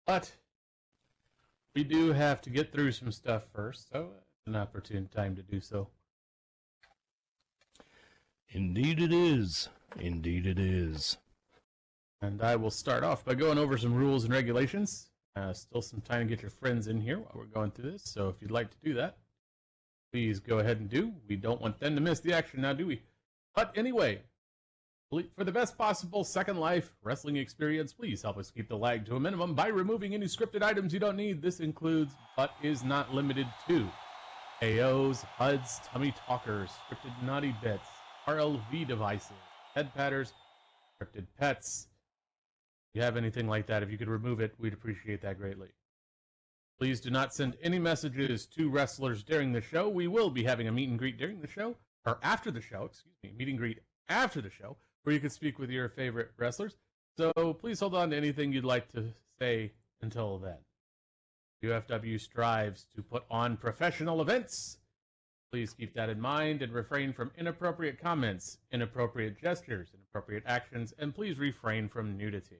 But we do have to get through some stuff first, so it's an opportune time to do so. Indeed it is. Indeed it is. And I will start off by going over some rules and regulations. Still some time to get your friends in here while we're going through this, so if you'd like to do that, please go ahead and do. We don't want them to miss the action now, do we? But anyway, for the best possible Second Life wrestling experience, please help us keep the lag to a minimum by removing any scripted items you don't need. This includes, but is not limited to, AOs, HUDs, tummy talkers, scripted naughty bits, RLV devices, head patters, scripted pets. If you have anything like that, if you could remove it, we'd appreciate that greatly. Please do not send any messages to wrestlers during the show. We will be having a meet and greet during the show, or after the show, meet and greet after the show, where you can speak with your favorite wrestlers. So please hold on to anything you'd like to say until then. UFW strives to put on professional events. Please keep that in mind and refrain from inappropriate comments, inappropriate gestures, inappropriate actions, and please refrain from nudity.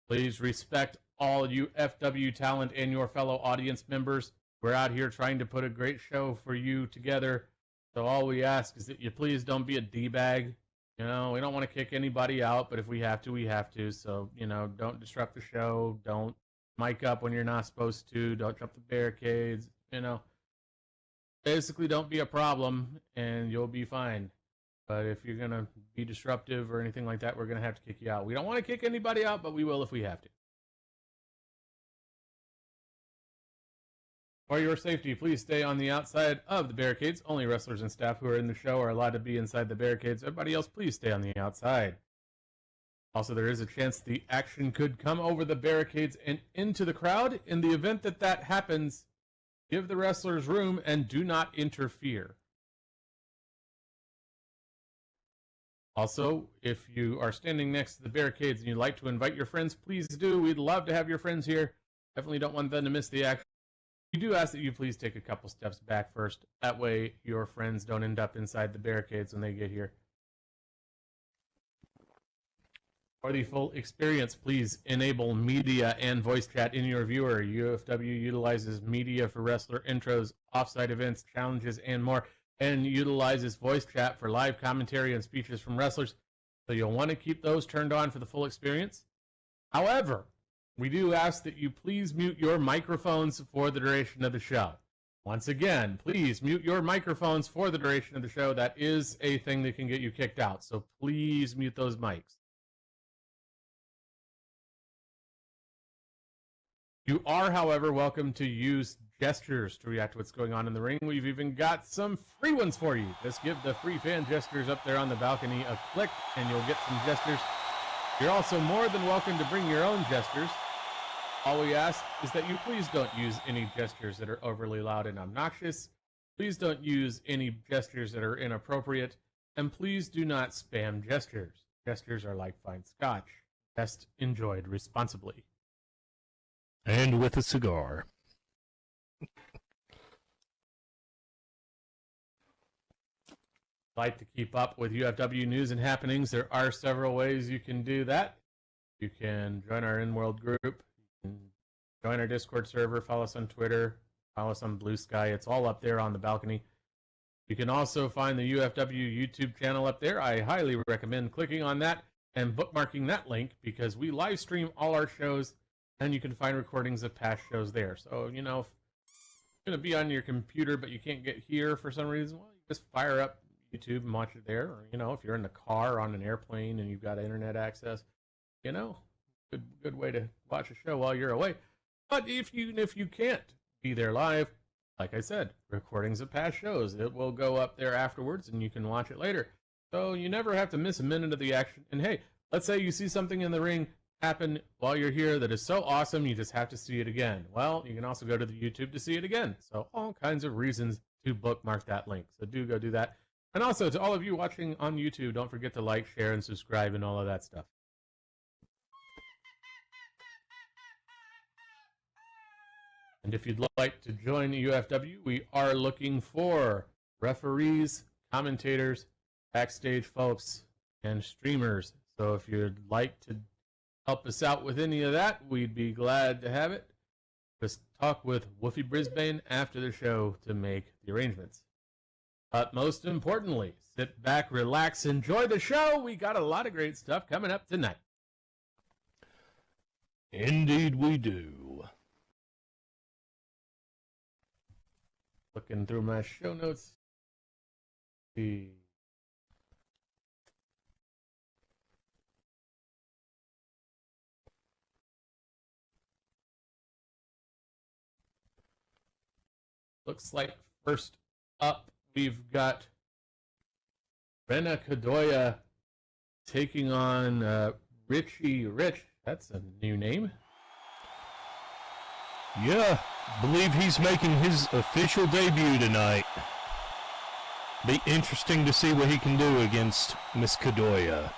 Please respect all UFW talent and your fellow audience members. We're out here trying to put a great show for you together. So all we ask is that you please don't be a D-bag. You know, we don't want to kick anybody out, but if we have to, we have to. So, you know, don't disrupt the show. Don't mic up when you're not supposed to. Don't jump the barricades. You know, basically don't be a problem and you'll be fine. But if you're going to be disruptive or anything like that, we're going to have to kick you out. We don't want to kick anybody out, but we will if we have to. For your safety, please stay on the outside of the barricades. Only wrestlers and staff who are in the show are allowed to be inside the barricades. Everybody else, please stay on the outside. Also, there is a chance the action could come over the barricades and into the crowd. In the event that that happens, give the wrestlers room and do not interfere. Also, if you are standing next to the barricades and you'd like to invite your friends, please do. We'd love to have your friends here. Definitely don't want them to miss the action. We do ask that you please take a couple steps back first. That way your friends don't end up inside the barricades when they get here. For the full experience, please enable media and voice chat in your viewer. UFW utilizes media for wrestler intros, offsite events, challenges, and more, and utilizes voice chat for live commentary and speeches from wrestlers. So you'll want to keep those turned on for the full experience. However, we do ask that you please mute your microphones for the duration of the show. Once again, please mute your microphones for the duration of the show. That is a thing that can get you kicked out. So please mute those mics. You are, however, welcome to use gestures to react to what's going on in the ring. We've even got some free ones for you. Just give the free fan gestures up there on the balcony a click, and you'll get some gestures. You're also more than welcome to bring your own gestures. All we ask is that you please don't use any gestures that are overly loud and obnoxious. Please don't use any gestures that are inappropriate. And please do not spam gestures. Gestures are like fine scotch. Best enjoyed responsibly. And with a cigar. Like to keep up with UFW news and happenings, there are several ways you can do that. You can join our in-world group. You can join our Discord server. Follow us on Twitter. Follow us on Blue Sky. It's all up there on the balcony. You can also find the UFW YouTube channel up there. I highly recommend clicking on that and bookmarking that link because we live stream all our shows and you can find recordings of past shows there. So, you know, if you're going to be on your computer but you can't get here for some reason, well, you just fire up YouTube and watch it there. Or, you know, if you're in the car or on an airplane and you've got internet access, you know, good way to watch a show while you're away. But if you can't be there live, like I said, recordings of past shows, it will go up there afterwards and you can watch it later. So you never have to miss a minute of the action. And hey, let's say you see something in the ring happen while you're here that is so awesome you just have to see it again. Well, you can also go to the YouTube to see it again. So all kinds of reasons to bookmark that link. So do go do that. And also to all of you watching on YouTube, don't forget to like, share, and subscribe and all of that stuff. And if you'd like to join UFW, we are looking for referees, commentators, backstage folks, and streamers. So if you'd like to help us out with any of that, we'd be glad to have it. Just talk with Woofy Brisbane after the show to make the arrangements. But most importantly, sit back, relax, enjoy the show. We got a lot of great stuff coming up tonight. Indeed we do. Looking through my show notes. See. Looks like first up we've got Rena Kadoya taking on Richie Rich. That's a new name. Yeah, believe he's making his official debut tonight. Be interesting to see what he can do against Miss Kadoya.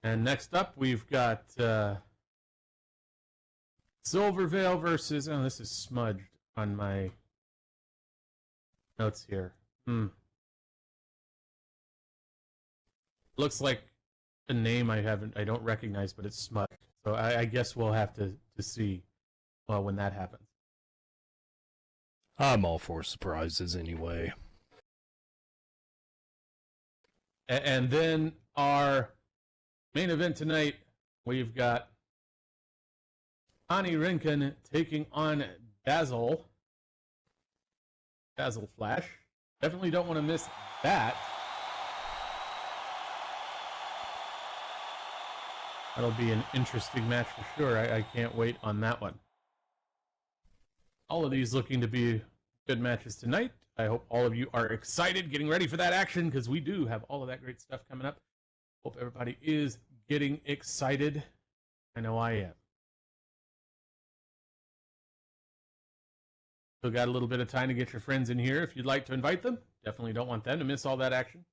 And next up, we've got Silvervale versus... Oh, this is smudged on my notes here. Looks like a name I don't recognize, but it's smudged. So I guess we'll have to see when that happens. I'm all for surprises anyway. And then our main event tonight, we've got Ani Rinken taking on Dazzle Flash. Definitely don't want to miss that. That'll be an interesting match for sure. I can't wait on that one. All of these looking to be good matches tonight. I hope all of you are excited, getting ready for that action, because we do have all of that great stuff coming up. Hope everybody is getting excited. I know I am. Still got a little bit of time to get your friends in here if you'd like to invite them. Definitely don't want them to miss all that action.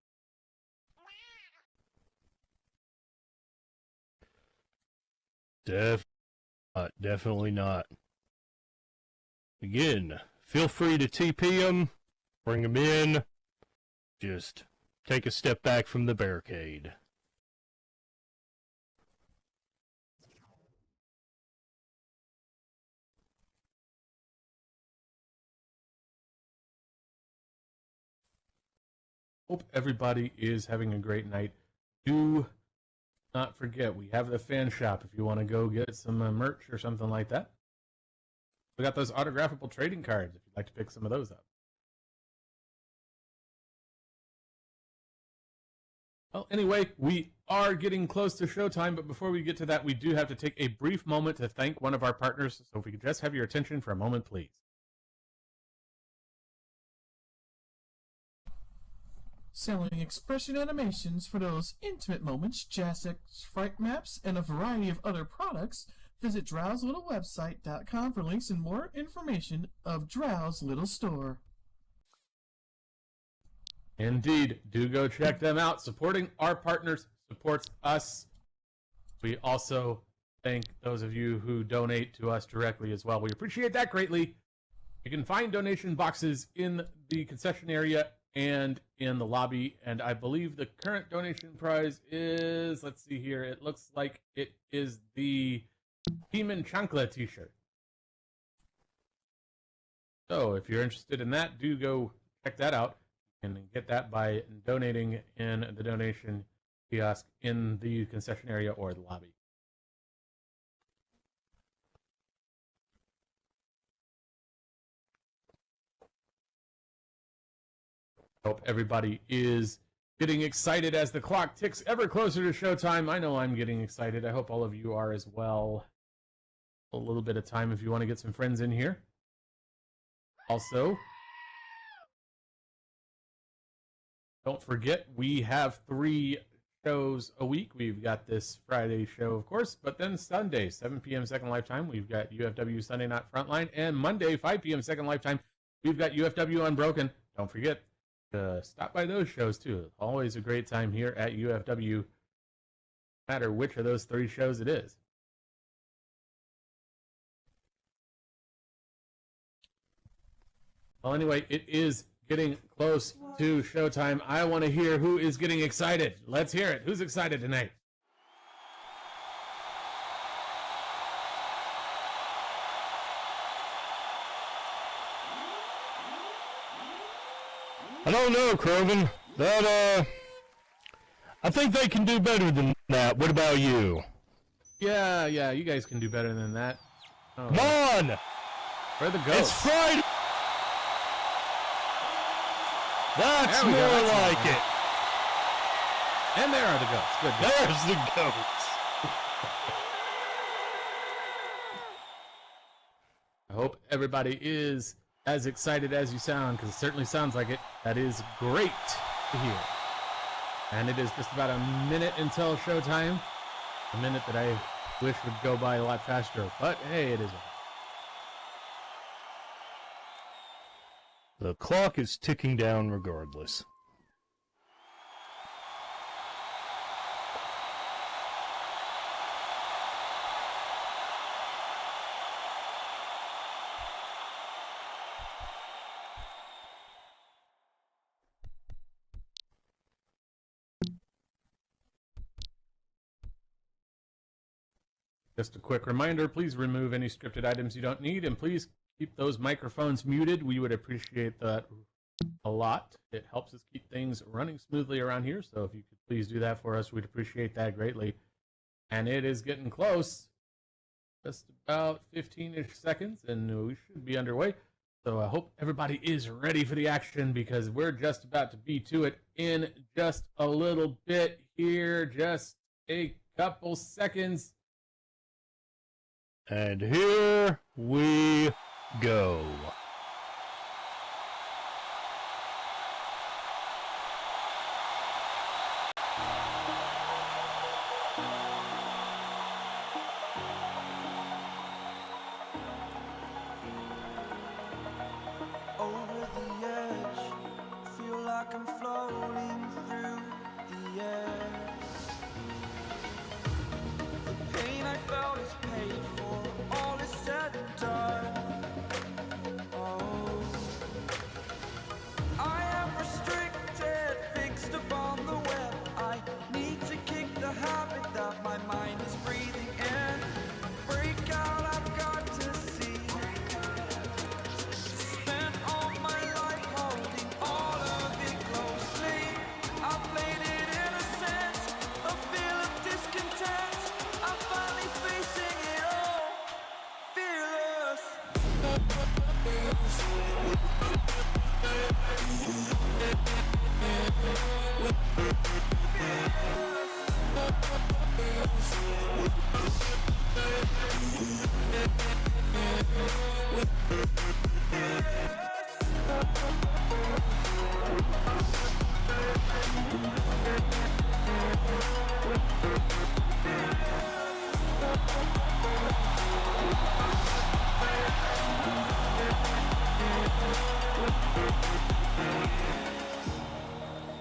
Definitely not. Again, feel free to TP them, bring them in, just take a step back from the barricade. Hope everybody is having a great night. Do not forget, we have the fan shop if you want to go get some merch or something like that. We got those autographable trading cards if you'd like to pick some of those up. Well, anyway, we are getting close to showtime, but before we get to that, we do have to take a brief moment to thank one of our partners. So if we could just have your attention for a moment, please. Selling expression animations for those intimate moments, JASX fright maps, and a variety of other products, visit drowselittlewebsite.com for links and more information of Drow's Little Store. Indeed, do go check them out. Supporting our partners supports us. We also thank those of you who donate to us directly as well. We appreciate that greatly. You can find donation boxes in the concession area and in the lobby, and I believe the current donation prize is, let's see here, it looks like it is the Demon Chancla t-shirt. So if you're interested in that, do go check that out and get that by donating in the donation kiosk in the concession area or the lobby. Hope everybody is getting excited as the clock ticks ever closer to showtime. I know I'm getting excited. I hope all of you are as well. A little bit of time if you want to get some friends in here. Also, don't forget, we have 3 shows a week. We've got this Friday show, of course, but then Sunday, 7 p.m. Second Lifetime, we've got UFW Sunday Night Frontline, and Monday, 5 p.m. Second Lifetime, we've got UFW Unbroken. Don't forget, stop by those shows too. Always a great time here at UFW, no matter which of those 3 shows it is. Well, anyway, it is getting close to showtime. I want to hear who is getting excited. Let's hear it. Who's excited tonight? I don't know, Croven. I think they can do better than that. What about you? Yeah, you guys can do better than that. Oh, Come on! where are the ghosts? It's Friday! That's There we more go, that's like more. it. And there are the ghosts. Good. There's the goats. I hope everybody is as excited as you sound, because it certainly sounds like it. That is great to hear. And it is just about a minute until showtime. A minute that I wish would go by a lot faster, but hey, it is. The clock is ticking down regardless. Just a quick reminder, please remove any scripted items you don't need, and please keep those microphones muted. We would appreciate that a lot. It helps us keep things running smoothly around here, so if you could please do that for us, we'd appreciate that greatly. And it is getting close. Just about 15-ish seconds, and we should be underway. So I hope everybody is ready for the action, because we're just about to be to it in just a little bit here. Just a couple seconds. And here we go. Over the edge, feel like I'm floating through the air. The pain I felt is paid for, all is said and done. Oh, I am restricted, fixed upon the web. I need to kick the habit that my mind is breathing in. Break out, I've got to see. Spent all my life holding all of it closely. I played it in a sense, a feel of discontent. I'm finally facing it all, fearless.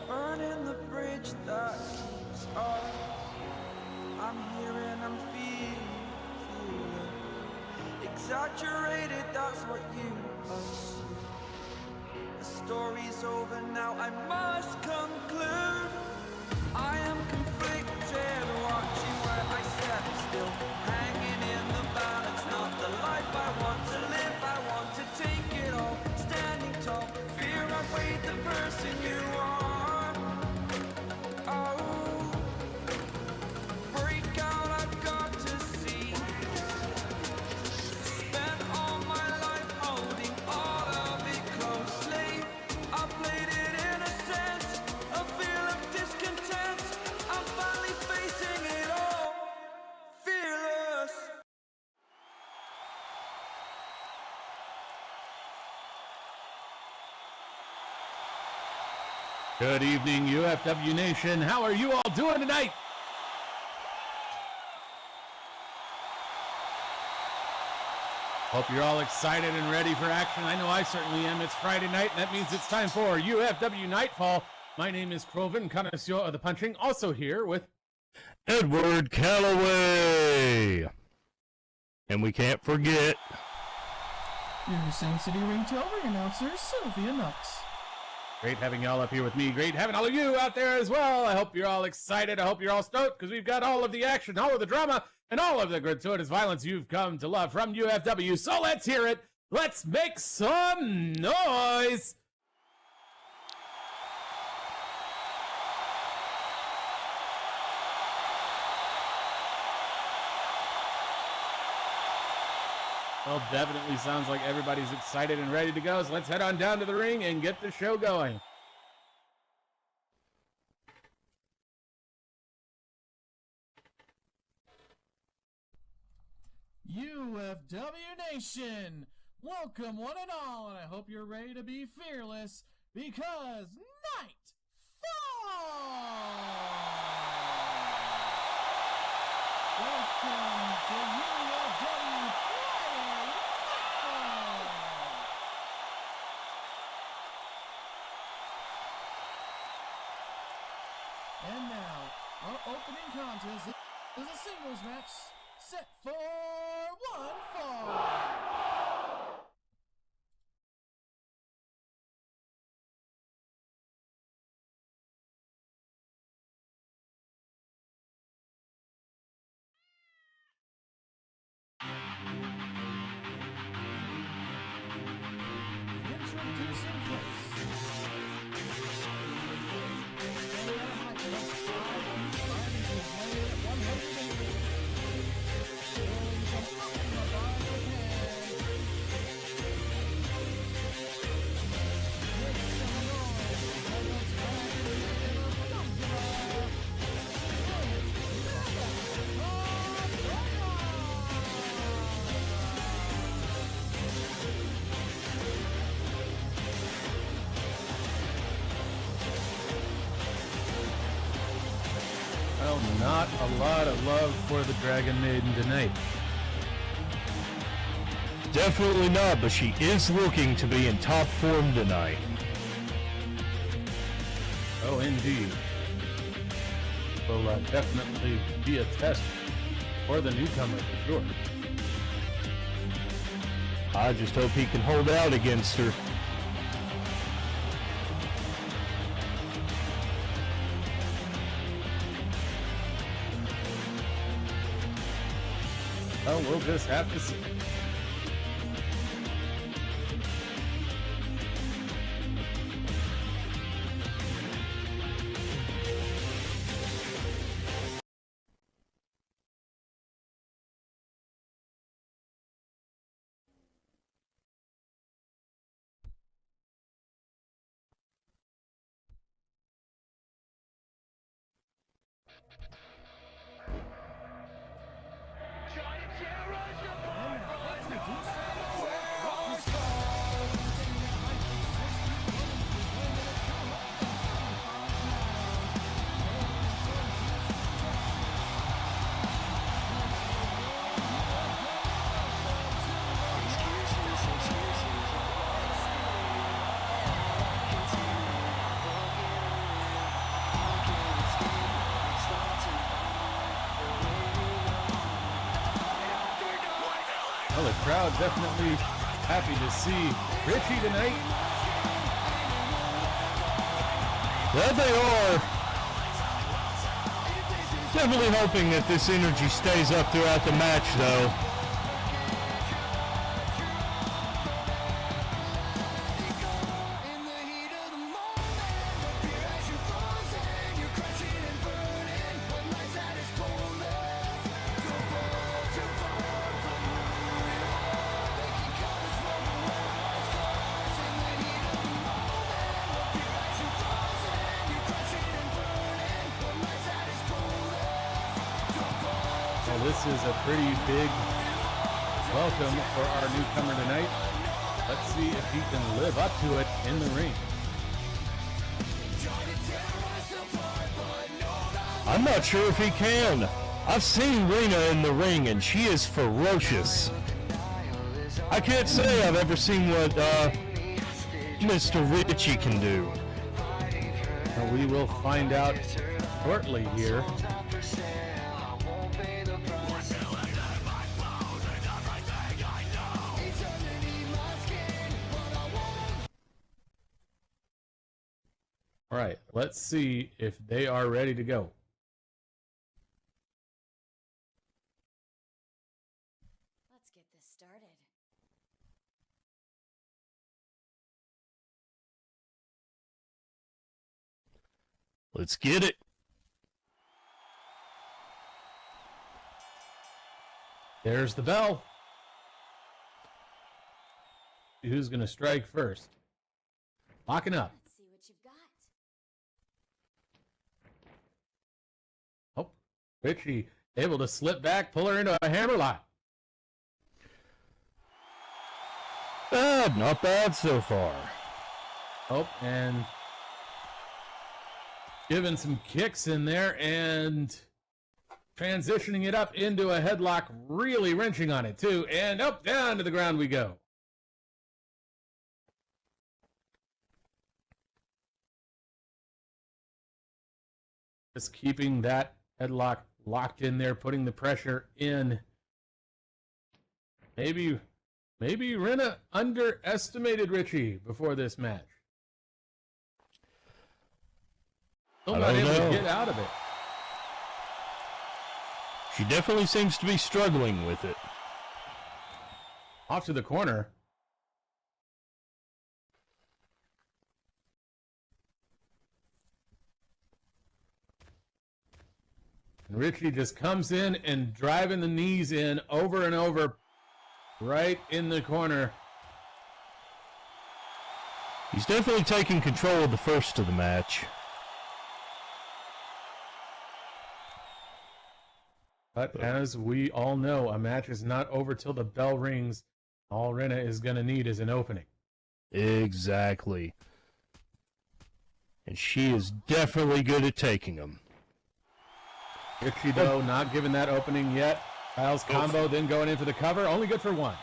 Burning the bridge that keeps us. I'm here and I'm feeling exaggerated, that's what you assume. The story's over now, I must conclude. I am conflicted, watching where I step still, hanging in the balance, not the life I want to live. I want to take it all, standing tall, fear I've weighed the person you are. Oh, break out, I've got to see. Spent all my life holding all of it closely. I played it in a sense, a feel of discontent. I'm finally facing it all, fearless. Good evening, UFW Nation. How are you all doing tonight? Hope you're all excited and ready for action. I know I certainly am. It's Friday night, and that means it's time for UFW Nightfall. My name is Croven, connoisseur of the punching. Also here with Edward Calloway. And we can't forget Your Sin City Ring Television announcer, Sylvia Nux. Great having y'all up here with me. Great having all of you out there as well. I hope you're all excited. I hope you're all stoked because we've got all of the action, all of the drama, and all of the gratuitous violence you've come to love from UFW. So let's hear it. Let's make some noise. Well, definitely sounds like everybody's excited and ready to go. So let's head on down to the ring and get the show going. UFW Nation, welcome one and all, and I hope you're ready to be fearless because Nightfall! Welcome to UFW Friday Nightfall! And now, our opening contest is a singles match set for one fall. Introducing first. Standing at a height of 5 inches, weighing at 180. Well, not a lot of love for the Dragon Maiden tonight. Definitely not, but she is looking to be in top form tonight. Oh, indeed. Will definitely be a test for the newcomer for sure. I just hope he can hold out against her. Well, we'll just have to see. Well, the crowd definitely happy to see Richie tonight. There they are. Definitely hoping that this energy stays up throughout the match, though. Well, this is a pretty big welcome for our newcomer tonight. Let's see if he can live up to it in the ring. I'm not sure if he can. I've seen Rena in the ring, and she is ferocious. I can't say I've ever seen what Mr. Richie can do. Well, we will find out shortly here. All right, let's see if they are ready to go. Let's get this started. Let's get it. There's the bell. Who's going to strike first? Locking up. Let's see what you've got. Oh, Richie able to slip back, pull her into a hammerlock. Not bad so far. Oh, and giving some kicks in there and transitioning it up into a headlock, really wrenching on it too. And up, down to the ground we go. Just keeping that headlock locked in there, putting the pressure in. Maybe Rena underestimated Richie before this match. Still not able to get out of it. She definitely seems to be struggling with it. Off to the corner. And Richie just comes in and driving the knees in over and over, right in the corner. He's definitely taking control of the first of the match. But as we all know, a match is not over till the bell rings. All Rena is going to need is an opening. Exactly. And she is definitely good at taking them. Richie, though, not giving that opening yet. Kyle's combo, then going in for the cover. Only good for one.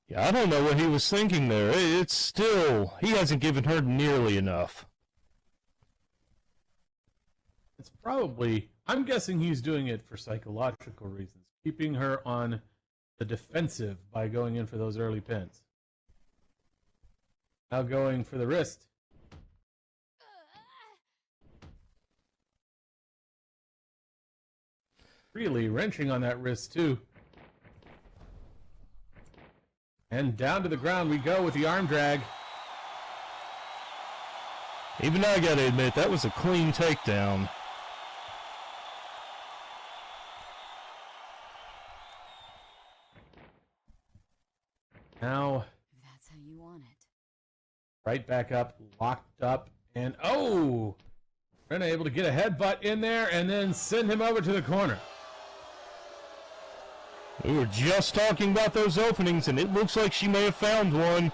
Yeah, I don't know what he was thinking there. It's still, he hasn't given her nearly enough. It's probably, I'm guessing he's doing it for psychological reasons, keeping her on the defensive by going in for those early pins. Now going for the wrist. Really wrenching on that wrist, too. And down to the ground we go with the arm drag. Even I gotta admit, that was a clean takedown. Now, That's how you want it. right back up, locked up, and oh! Rena able to get a headbutt in there and then send him over to the corner. We were just talking about those openings, and it looks like she may have found one.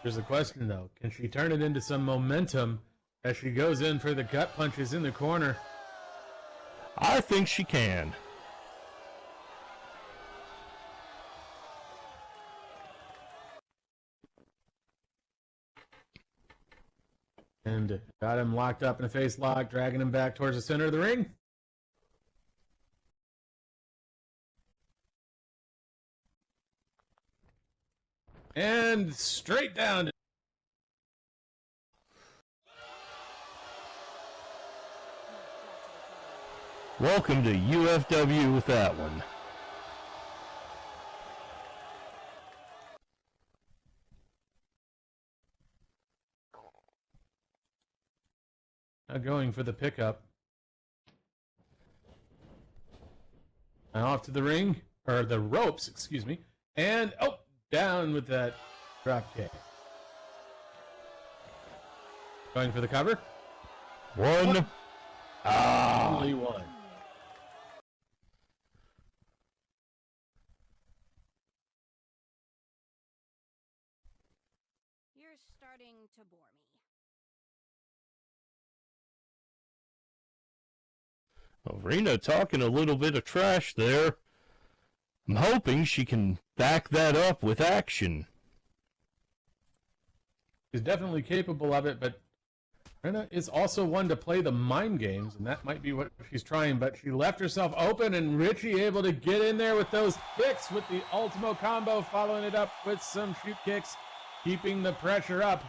There's a question, though. Can she turn it into some momentum as she goes in for the gut punches in the corner? I think she can. And got him locked up in a face lock, dragging him back towards the center of the ring. And straight down. Welcome to UFW with that one. Now going for the pickup. Now off to the ring, or the ropes, excuse me. And, oh, down with that drop kick. Going for the cover. One. Only one. You're starting to bore me. Well, Rena talking a little bit of trash there. I'm hoping she can back that up with action. She's definitely capable of it, but Rena is also one to play the mind games, and that might be what she's trying, but she left herself open, and Richie able to get in there with those kicks with the Ultimo combo, following it up with some shoot kicks, keeping the pressure up.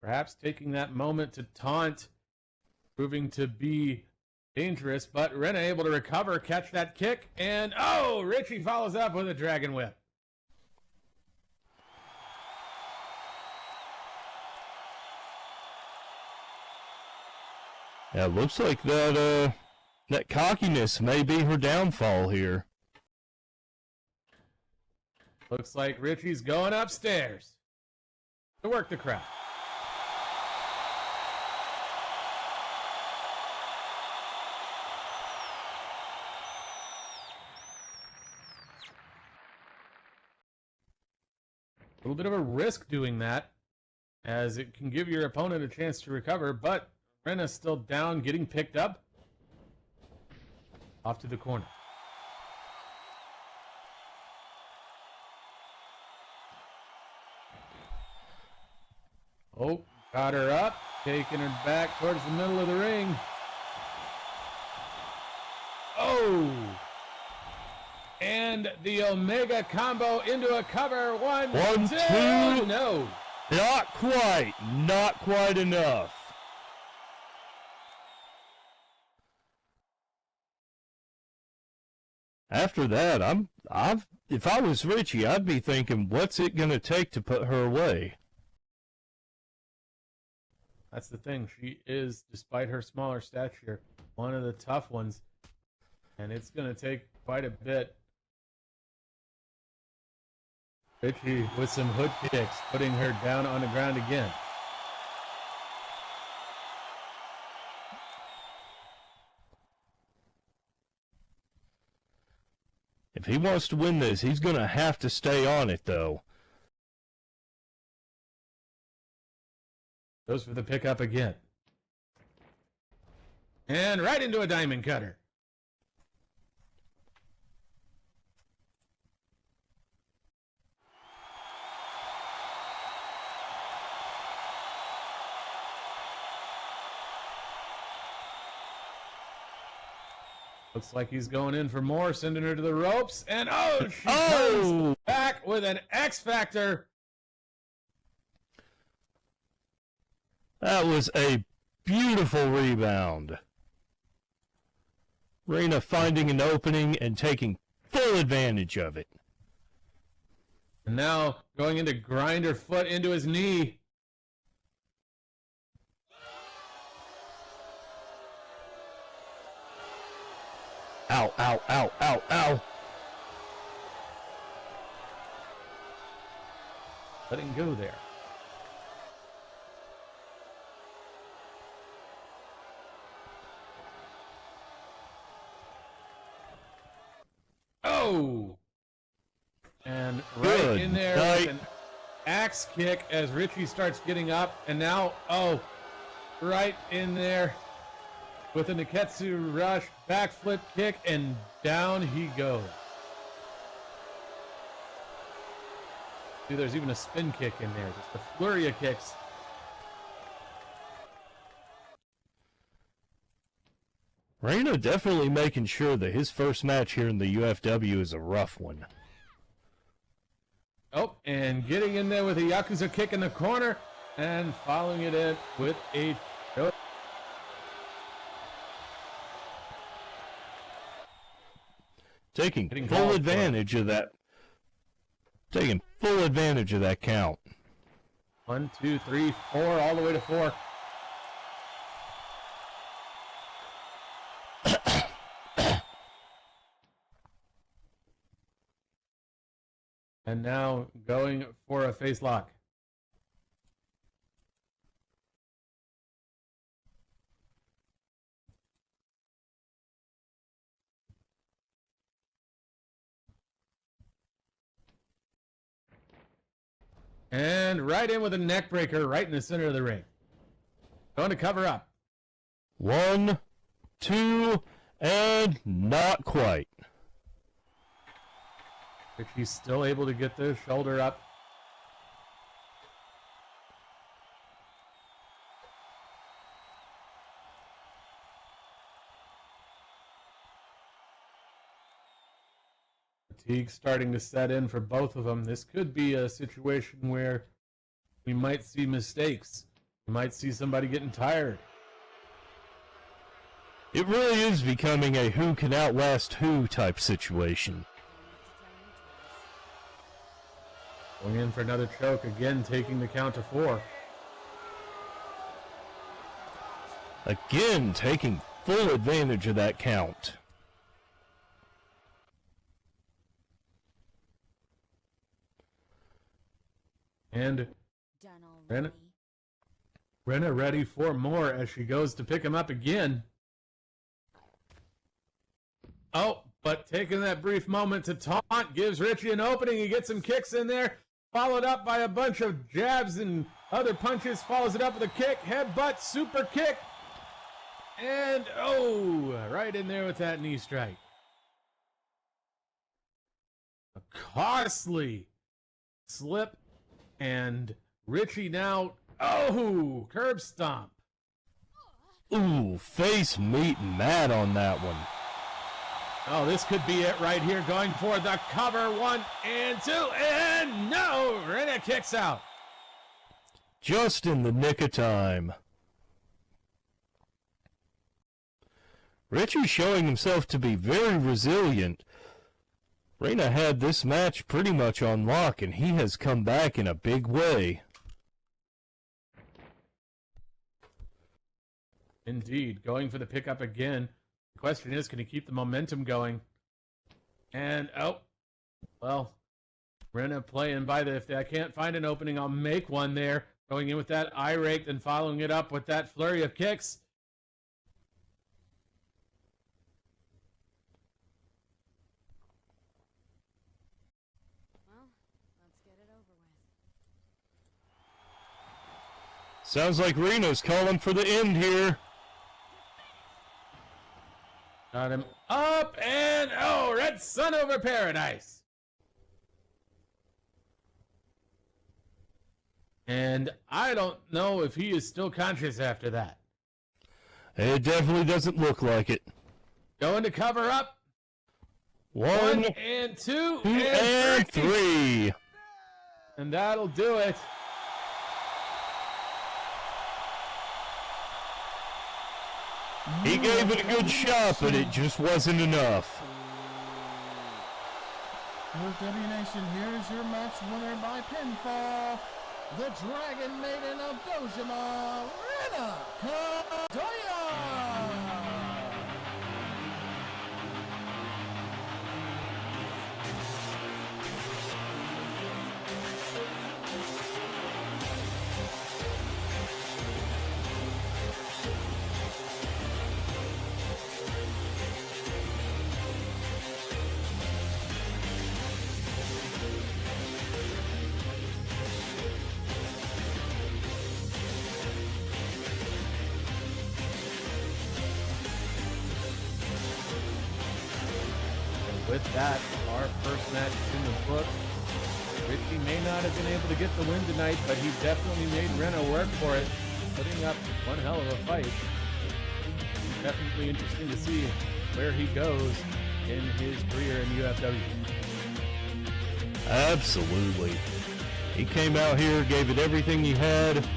Perhaps taking that moment to taunt, proving to be dangerous, but Rena able to recover, catch that kick, and oh, Richie follows up with a Dragon Whip. Yeah, it looks like that cockiness may be her downfall here. Looks like Richie's going upstairs to work the crowd. A little bit of a risk doing that, as it can give your opponent a chance to recover, but Rena's still down, getting picked up. Off to the corner. Oh, got her up, taking her back towards the middle of the ring. Oh! And the Omega combo into a cover. One, two. No. Not quite enough. After that, if I was Richie, I'd be thinking, what's it going to take to put her away? That's the thing. She is, despite her smaller stature, one of the tough ones. And it's going to take quite a bit. Richie with some hood kicks, putting her down on the ground again. If he wants to win this, he's going to have to stay on it, though. Goes for the pickup again. And right into a diamond cutter. Looks like he's going in for more, sending her to the ropes. And oh, she comes back with an X Factor. That was a beautiful rebound. Rena finding an opening and taking full advantage of it. And now going into grind her foot into his knee. Ow, ow, ow, ow, ow. Letting go there. Oh! And right Good in there night. with an axe kick as Richie starts getting up. And now, oh, right in there with a Neketsu rush, backflip kick, and down he goes. See, there's even a spin kick in there. Just a flurry of kicks. Rena definitely making sure that his first match here in the UFW is a rough one. Oh, and getting in there with a Yakuza kick in the corner and following it in with a choke. Taking full advantage of that. Taking full advantage of that count. 1, 2, 3, 4, all the way to 4. And now going for a face lock. And right in with a neck breaker right in the center of the ring. Going to cover up. 1, 2, and not quite. But she's still able to get the shoulder up. Fatigue starting to set in for both of them. This could be a situation where we might see mistakes. We might see somebody getting tired. It really is becoming a who can outlast who type situation. Going in for another choke, again taking the count to 4. Again, taking full advantage of that count. And Done already. Brenna ready for more as she goes to pick him up again. Oh, but taking that brief moment to taunt gives Richie an opening. He gets some kicks in there, followed up by a bunch of jabs and other punches. Follows it up with a kick, headbutt, super kick. And, oh, right in there with that knee strike. A costly slip. And Richie now, oh, curb stomp. Ooh, face meeting mad on that one. Oh, this could be it right here. Going for the cover. 1 and 2. And no, Rena kicks out. Just in the nick of time. Richie showing himself to be very resilient. Rena had this match pretty much on lock, and he has come back in a big way. Indeed, going for the pickup again. The question is, can he keep the momentum going? And, oh, well, Rena playing by the, if I can't find an opening, I'll make one there. Going in with that eye rake and following it up with that flurry of kicks. Sounds like Reno's calling for the end here. Got him up and, oh, Red Sun over Paradise. And I don't know if he is still conscious after that. It definitely doesn't look like it. Going to cover up. 1 and 2 and 3. And that'll do it. He gave it a good shot, but it just wasn't enough. UFW Nation, here's your match winner by pinfall, the Dragon Maiden of Dojima, Rena Kadoya! With that, our first match in the book. Richie may not have been able to get the win tonight, but he definitely made Rena work for it, putting up one hell of a fight. It's definitely interesting to see where he goes in his career in UFW. Absolutely. He came out here, gave it everything he had.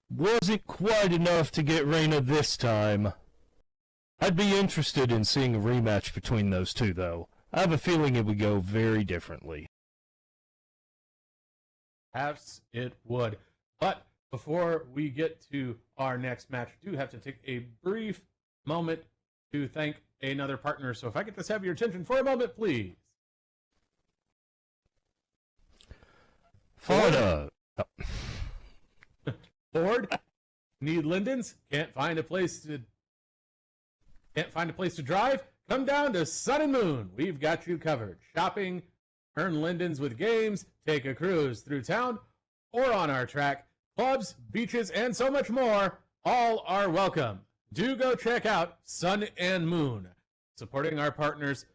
Wasn't quite enough to get Rena this time. I'd be interested in seeing a rematch between those two, though. I have a feeling it would go very differently. Perhaps it would. But before we get to our next match, we do have to take a brief moment to thank another partner. So if I get this, have your attention for a moment, please. Florida. Ford, need lindens? Can't find a place to drive? Come down to Sun and Moon. We've got you covered. Shopping, earn lindens with games, take a cruise through town or on our track. Clubs, beaches, and so much more. All are welcome. Do go check out Sun and Moon. Supporting our partners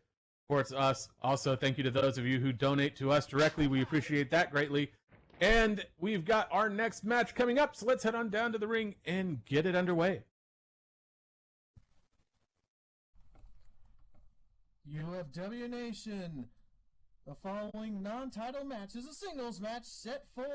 supports us. Also, thank you to those of you who donate to us directly. We appreciate that greatly. And we've got our next match coming up, so let's head on down to the ring and get it underway. UFW Nation, The following non-title match is a singles match set for...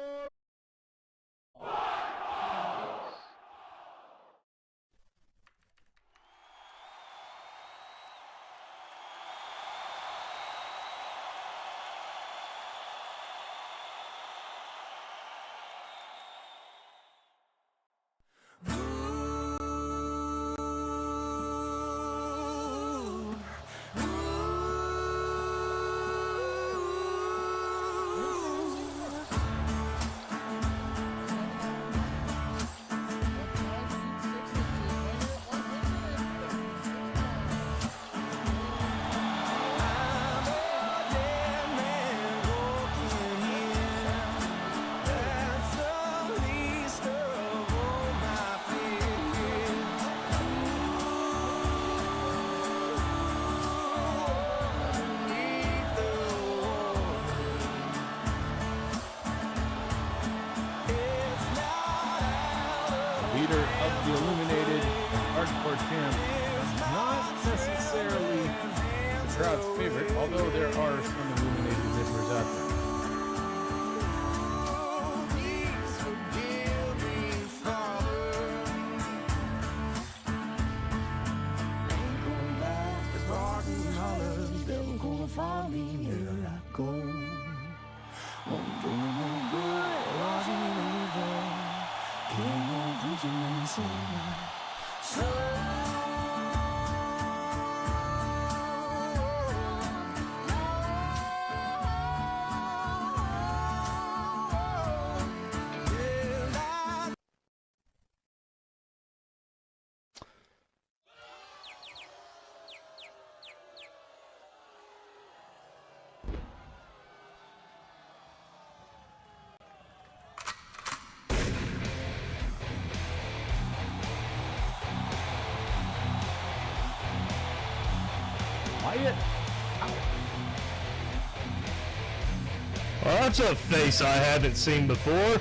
Leader of the Illuminated Hardcore Champ, not necessarily the crowd's favorite, although there are some Illuminated zippers out there. Well, that's a face I haven't seen before.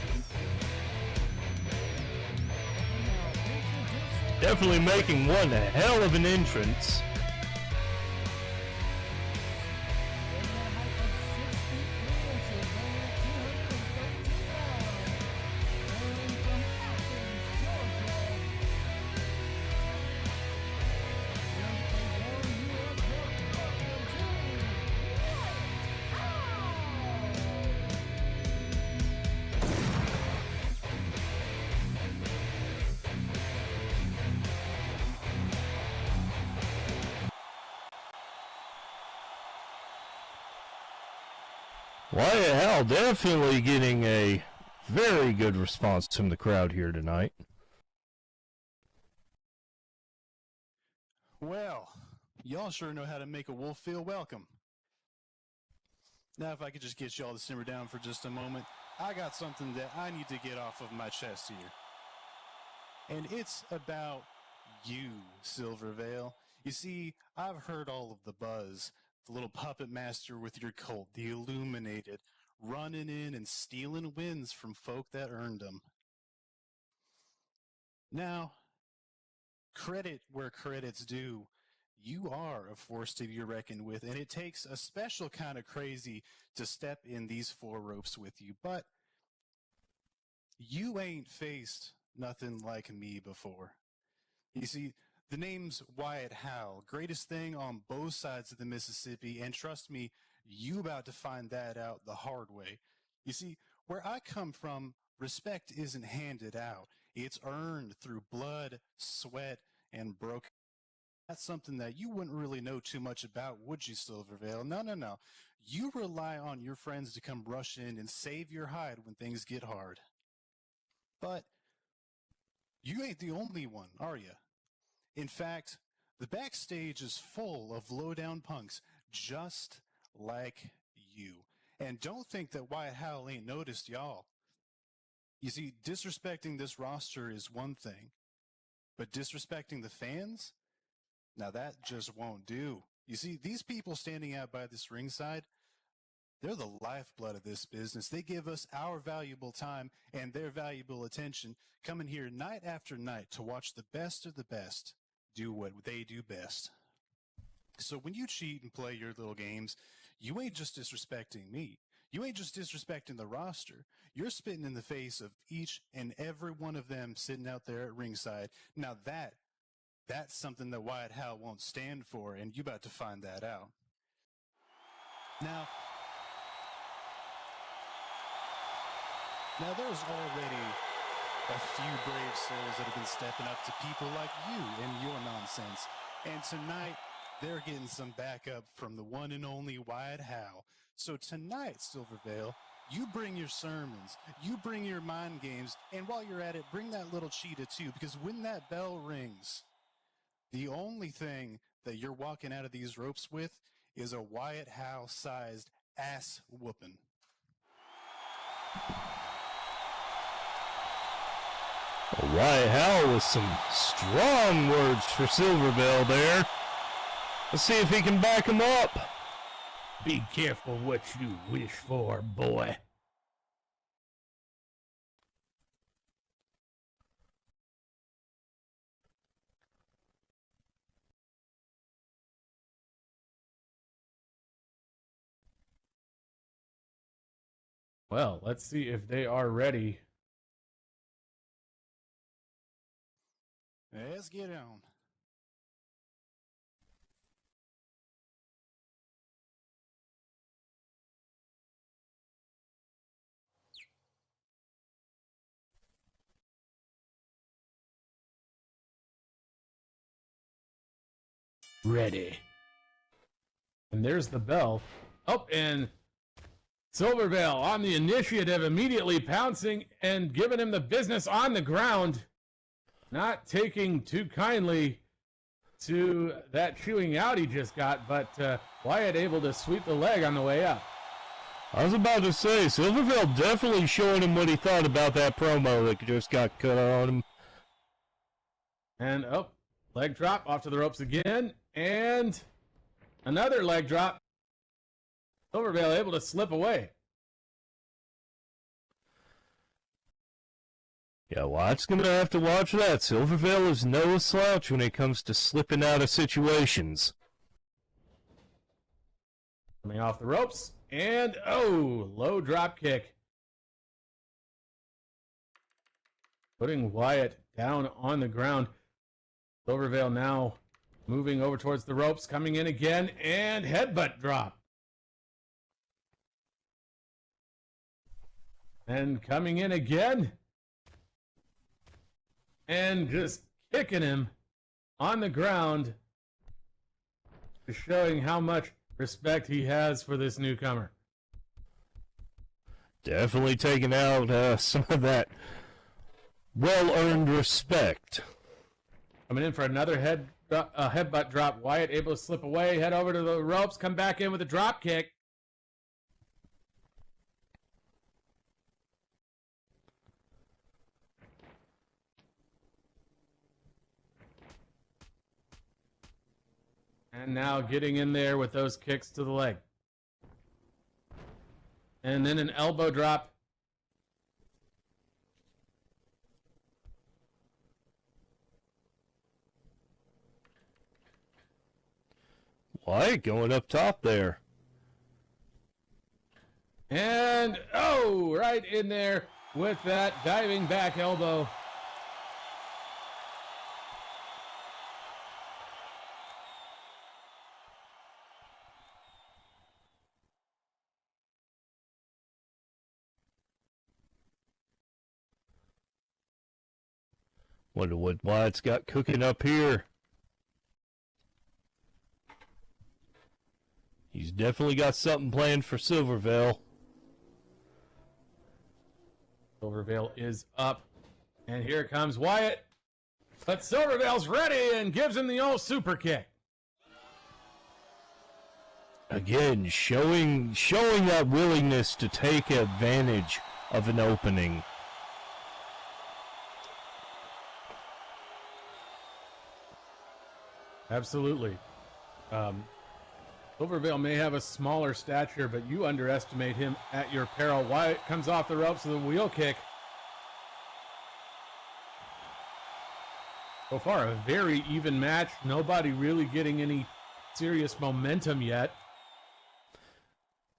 Definitely making one hell of an entrance. Wyatt Hal definitely getting a very good response from the crowd here tonight. Well, y'all sure know how to make a wolf feel welcome. Now, if I could just get y'all to simmer down for just a moment, I got something that I need to get off of my chest here. And it's about you, Silvervale. You see, I've heard all of the buzz. The little puppet master with your cult, the Illuminated, running in and stealing wins from folk that earned them. Now, credit where credit's due. You are a force to be reckoned with, and it takes a special kind of crazy to step in these four ropes with you. But you ain't faced nothing like me before. You see, the name's Wyatt Howell, greatest thing on both sides of the Mississippi, and trust me, you about to find that out the hard way. You see, where I come from, respect isn't handed out. It's earned through blood, sweat, and broken. That's something that you wouldn't really know too much about, would you, Silvervale? No. You rely on your friends to come rush in and save your hide when things get hard. But you ain't the only one, are you? In fact, the backstage is full of low-down punks just like you. And don't think that Wyatt Howell ain't noticed y'all. You see, disrespecting this roster is one thing, but disrespecting the fans? Now that just won't do. You see, these people standing out by this ringside, they're the lifeblood of this business. They give us our valuable time and their valuable attention, coming here night after night to watch the best of the best do what they do best. So when you cheat and play your little games, you ain't just disrespecting me. You ain't just disrespecting the roster. You're spitting in the face of each and every one of them sitting out there at ringside. Now that's something that Wyatt Hal won't stand for, and you about to find that out. Now there's already a few brave souls that have been stepping up to people like you and your nonsense. And tonight, they're getting some backup from the one and only Wyatt Hal. So tonight, Silvervale, you bring your sermons, you bring your mind games, and while you're at it, bring that little cheetah too, because when that bell rings, the only thing that you're walking out of these ropes with is a Wyatt Hal-sized ass whooping. Wyatt Hal with some strong words for Silvervale there. Let's see if he can back him up. Be careful what you wish for, boy. Well, let's see if they are ready. Let's get on. Ready. And there's the bell. Oh, and Silvervale on the initiative, immediately pouncing and giving him the business on the ground. Not taking too kindly to that chewing out he just got, but Wyatt able to sweep the leg on the way up. I was about to say, Silvervale definitely showing him what he thought about that promo that just got cut on him. And, oh, leg drop off to the ropes again, and another leg drop. Silvervale able to slip away. Yeah, Wyatt's going to have to watch that. Silvervale is no slouch when it comes to slipping out of situations. Coming off the ropes, and, oh, low drop kick. Putting Wyatt down on the ground. Silvervale now moving over towards the ropes, coming in again, and headbutt drop. And coming in again. And just kicking him on the ground, showing how much respect he has for this newcomer. Definitely taking out some of that well-earned respect. Coming in for another headbutt drop. Wyatt able to slip away, head over to the ropes, come back in with a drop kick. And now getting in there with those kicks to the leg. And then an elbow drop. Wyatt going up top there. And, oh, right in there with that diving back elbow. Wonder what Wyatt's got cooking up here. He's definitely got something planned for Silvervale. Silvervale is up. And here comes Wyatt. But Silvervale's ready and gives him the old super kick. Again, showing that willingness to take advantage of an opening. Absolutely. Silvervale may have a smaller stature, but you underestimate him at your peril. Wyatt comes off the ropes with a wheel kick. So far, a very even match. Nobody really getting any serious momentum yet.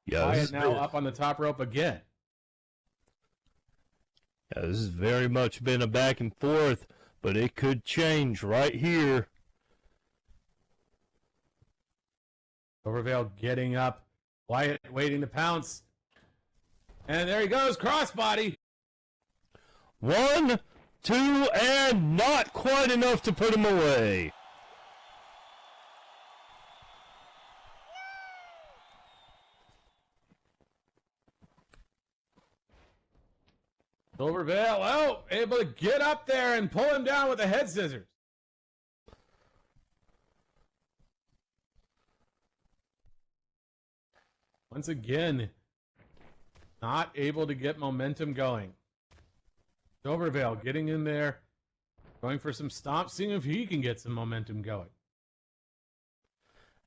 Yeah, Wyatt now up on the top rope again. Yeah, this has very much been a back and forth, but it could change right here. Silvervale getting up. Wyatt waiting to pounce. And there he goes, crossbody. 1, 2, and not quite enough to put him away. Silvervale, oh, able to get up there and pull him down with the head scissors. Once again, not able to get momentum going. Silvervale getting in there, going for some stomps, seeing if he can get some momentum going.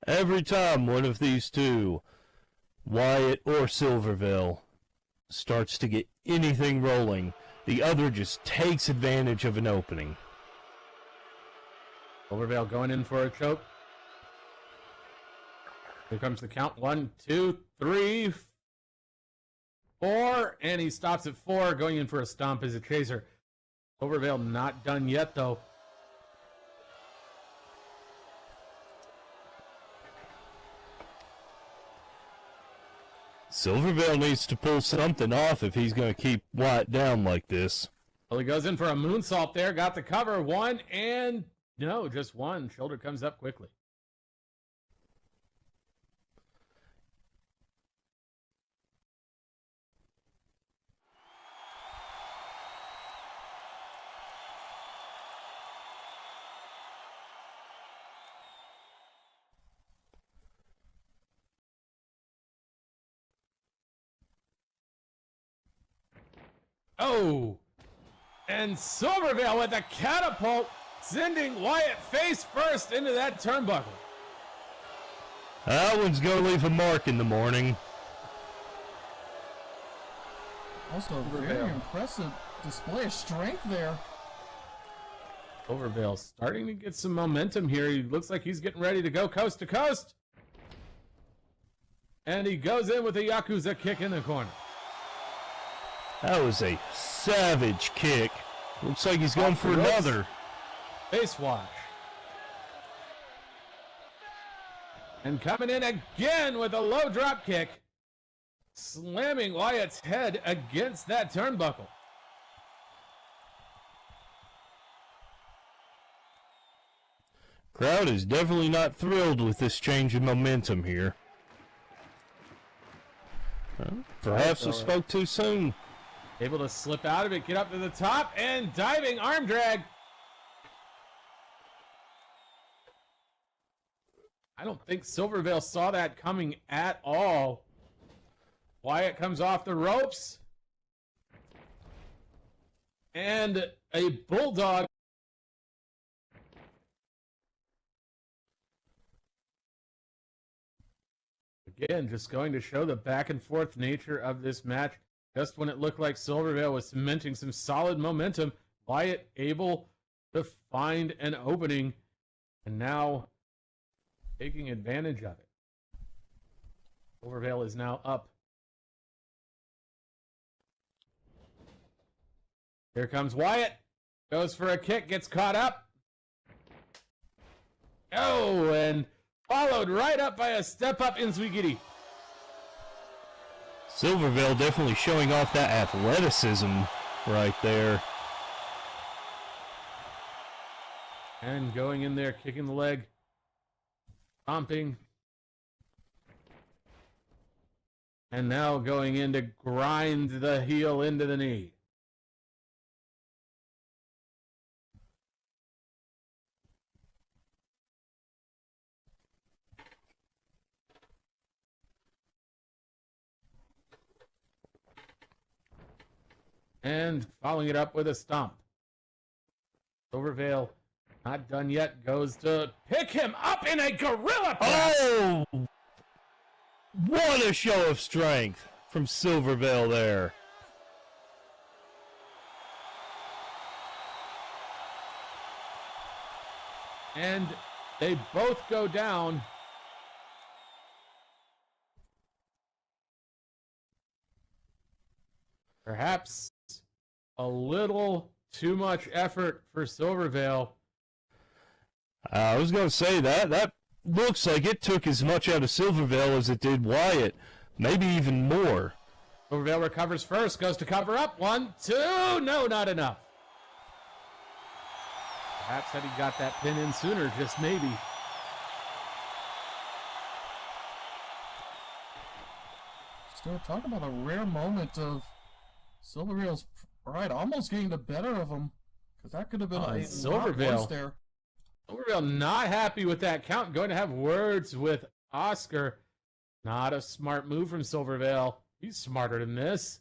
Every time one of these two, Wyatt or Silvervale, starts to get anything rolling, the other just takes advantage of an opening. Silvervale going in for a choke. Here comes the count. 1, 2, 3, 4, and he stops at 4, going in for a stomp as a chaser. Silvervale not done yet, though. Silvervale needs to pull something off if he's going to keep Wyatt down like this. Well, he goes in for a moonsault there, got the cover. 1, and no, just 1. Shoulder comes up quickly. Oh, and Silvervale with a catapult, sending Wyatt face first into that turnbuckle. That one's going to leave a mark in the morning. Also, a very impressive display of strength there. Silvervale starting to get some momentum here. He looks like he's getting ready to go coast to coast. And he goes in with a Yakuza kick in the corner. That was a savage kick. Looks like he's going for another. Face wash. And coming in again with a low drop kick, slamming Wyatt's head against that turnbuckle. Crowd is definitely not thrilled with this change in momentum here. Well, perhaps I spoke too soon. Able to slip out of it, get up to the top, and diving arm drag. I don't think Silvervale saw that coming at all. Wyatt comes off the ropes. And a bulldog. Again, just going to show the back and forth nature of this match. Just when it looked like Silvervale was cementing some solid momentum, Wyatt able to find an opening and now taking advantage of it. Silvervale is now up. Here comes Wyatt. Goes for a kick, gets caught up. Oh, and followed right up by a step-up Inzwigiri. Silvervale definitely showing off that athleticism right there. And going in there, kicking the leg. Stomping. And now going in to grind the heel into the knee. And following it up with a stomp. Silvervale, not done yet, goes to pick him up in a gorilla press. Oh! What a show of strength from Silvervale there. And they both go down. Perhaps a little too much effort for Silvervale. I was going to say that looks like it took as much out of Silvervale as it did Wyatt, maybe even more. Silvervale recovers first, goes to cover up. 1, 2, no, not enough. Perhaps had he got that pin in sooner, just maybe. Still talking about a rare moment of Silvervale's pride almost getting the better of him. Because that could have been a Silvervale. lot worse there. Silvervale not happy with that count. Going to have words with Oscar. Not a smart move from Silvervale. He's smarter than this.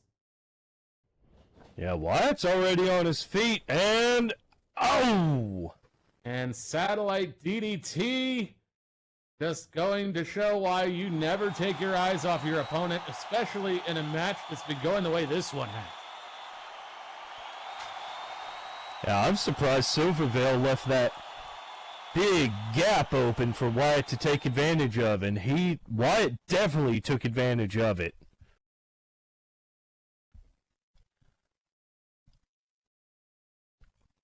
Yeah, Wyatt's already on his feet, and oh! And satellite DDT. Just going to show why you never take your eyes off your opponent, especially in a match that's been going the way this one has. Yeah, I'm surprised Silvervale left that big gap open for Wyatt to take advantage of, and Wyatt definitely took advantage of it.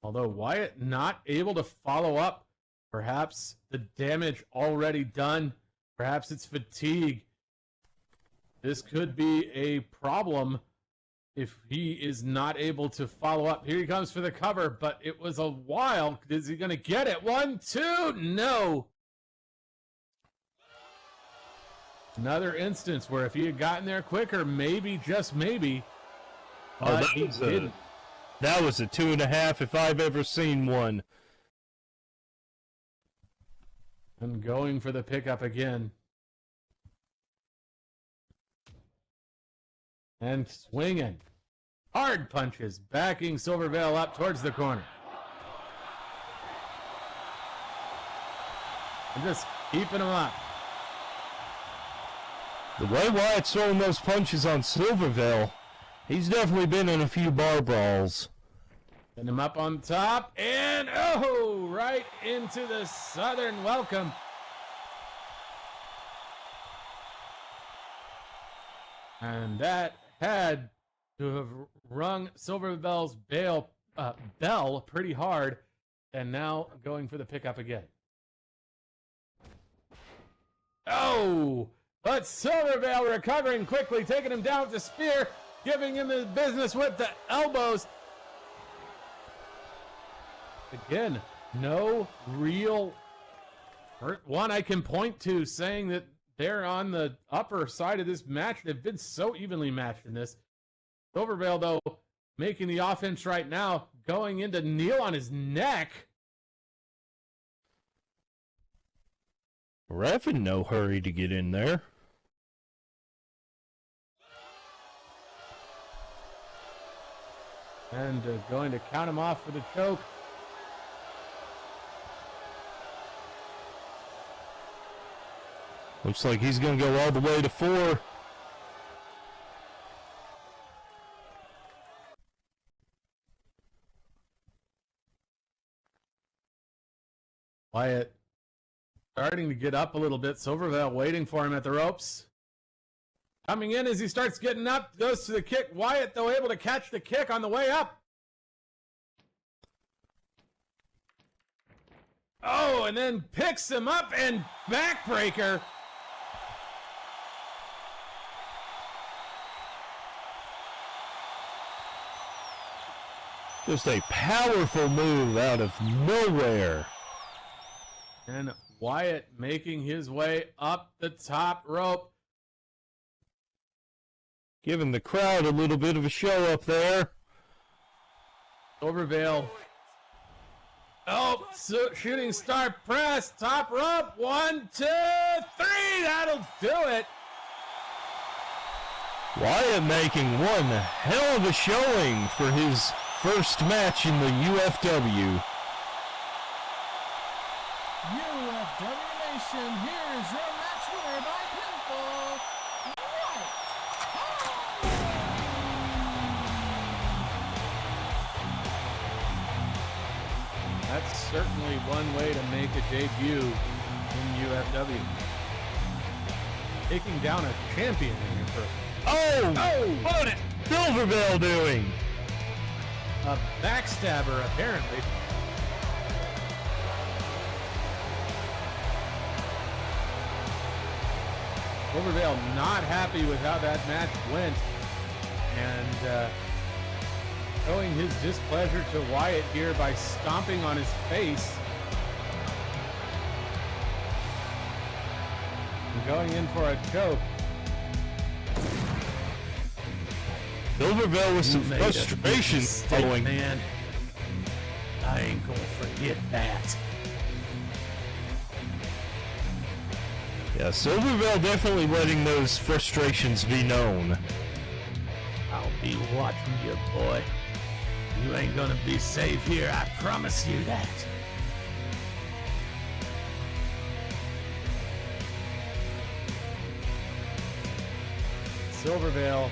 Although Wyatt not able to follow up, perhaps the damage already done, perhaps it's fatigue. This could be a problem if he is not able to follow up. Here he comes for the cover, but it was a while. Is he going to get it? 1, 2, no. Another instance where if he had gotten there quicker, maybe, just maybe, but he didn't. That was a 2.5 if I've ever seen one. And going for the pickup again. And swinging. Hard punches, backing Silvervale up towards the corner. And just keeping him up. The way Wyatt's throwing those punches on Silvervale, he's definitely been in a few bar brawls. Send him up on top, and oh, right into the Southern welcome. And that had to have rung Silvervale's bell pretty hard, and now going for the pickup again. Oh, but Silvervale recovering quickly, taking him down with the spear, giving him the business with the elbows. Again, no real one I can point to saying that they're on the upper side of this match. They've been so evenly matched in this. Silvervale, though, making the offense right now, going into kneel on his neck. Ref in no hurry to get in there. And going to count him off for the choke. Looks like he's going to go all the way to 4. Wyatt starting to get up a little bit. Silvervale waiting for him at the ropes. Coming in as he starts getting up, goes to the kick. Wyatt, though, able to catch the kick on the way up. Oh, and then picks him up and backbreaker. Just a powerful move out of nowhere. And Wyatt making his way up the top rope. Giving the crowd a little bit of a show up there. Silvervale. Oh, shooting star press, top rope. 1, 2, 3. That'll do it. Wyatt making one hell of a showing for his first match in the UFW. UFW Nation, here is your match winner by pinfall, Wyatt. That's certainly one way to make a debut in UFW. Taking down a champion in your first. Oh! Oh! Put it Silverville doing? A backstabber, apparently. Silverville not happy with how that match went, and showing his displeasure to Wyatt here by stomping on his face. And going in for a choke. Silverville with some frustration following. Man, I ain't gonna forget that. Yeah, Silverville definitely letting those frustrations be known. I'll be watching you, boy. You ain't gonna be safe here, I promise you that. Silverville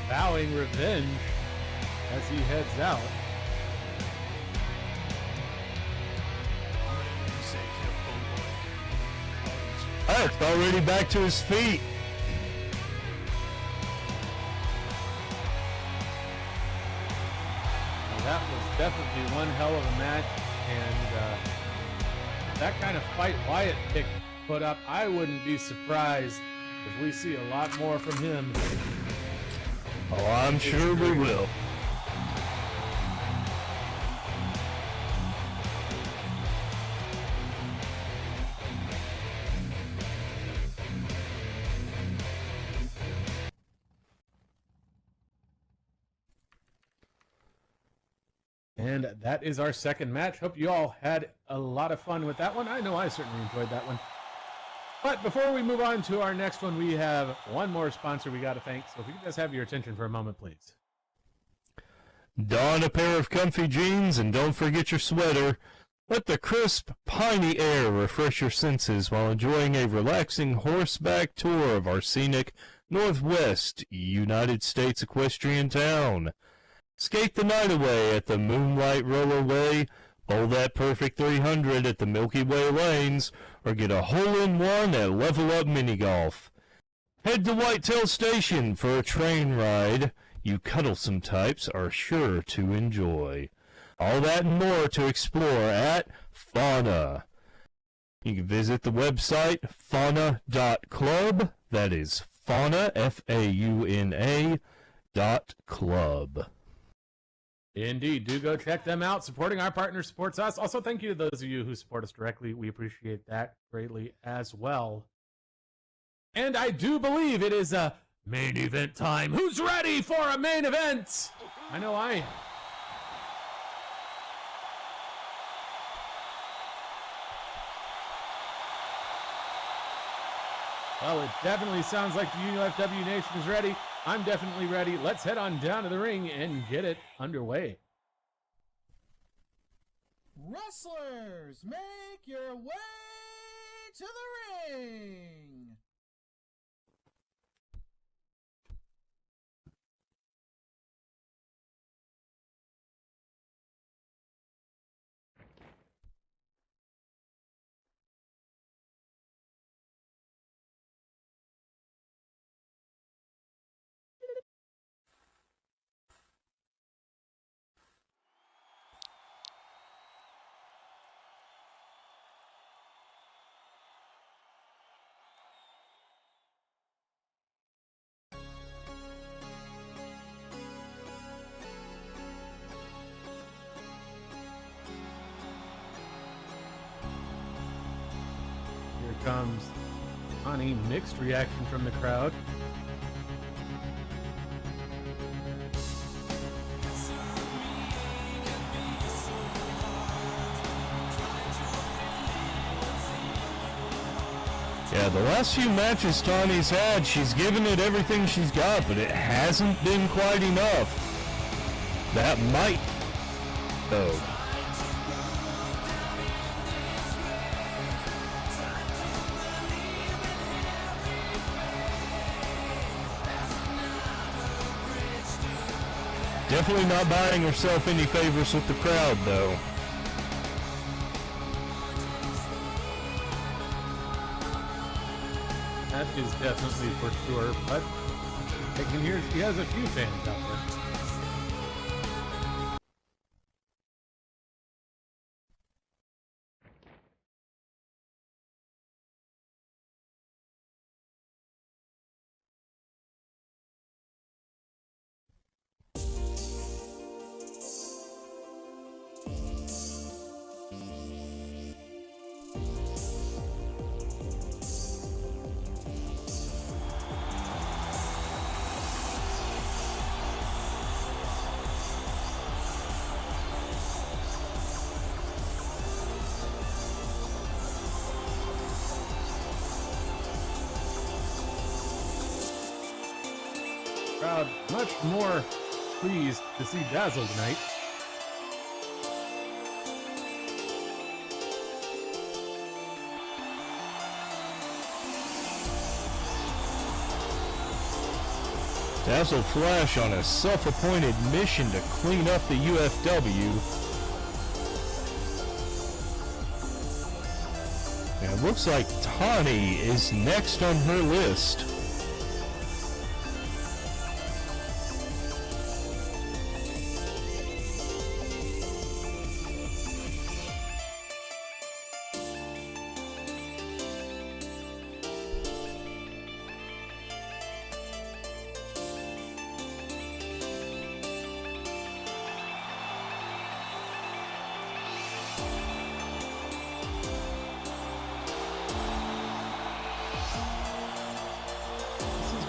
vowing revenge as he heads out. It's already back to his feet. Well, that was definitely one hell of a match, and that kind of fight Wyatt put up, I wouldn't be surprised if we see a lot more from him. Oh, I'm sure we will. And that is our second match. Hope you all had a lot of fun with that one. I know I certainly enjoyed that one. But before we move on to our next one, we have one more sponsor we got to thank. So if you could just have your attention for a moment, please. Don a pair of comfy jeans and don't forget your sweater. Let the crisp, piney air refresh your senses while enjoying a relaxing horseback tour of our scenic Northwest United States equestrian town. Skate the night away at the Moonlight Rollerway, bowl that perfect 300 at the Milky Way Lanes, or get a hole-in-one at Level Up Mini Golf. Head to Whitetail Station for a train ride you cuddlesome types are sure to enjoy. All that and more to explore at Fauna. You can visit the website fauna.club. That is fauna, Fauna, .club. Indeed, do go check them out. Supporting our partner supports us. Also, thank you to those of you who support us directly. We appreciate that greatly as well. And I do believe it is a main event time. Who's ready for a main event? I know I am. Well, it definitely sounds like the UFW Nation is ready. I'm definitely ready. Let's head on down to the ring and get it underway. Wrestlers, make your way to the ring. Here comes Honey. Mixed reaction from the crowd. Yeah, the last few matches Tawny's had, she's given it everything she's got, but it hasn't been quite enough. That might, though. Definitely not buying herself any favors with the crowd, though. That is definitely for sure, but I can hear she has a few fans out there. Crowd much more pleased to see Dazzle tonight. Dazzle Flash on a self-appointed mission to clean up the UFW. And it looks like Tawny is next on her list.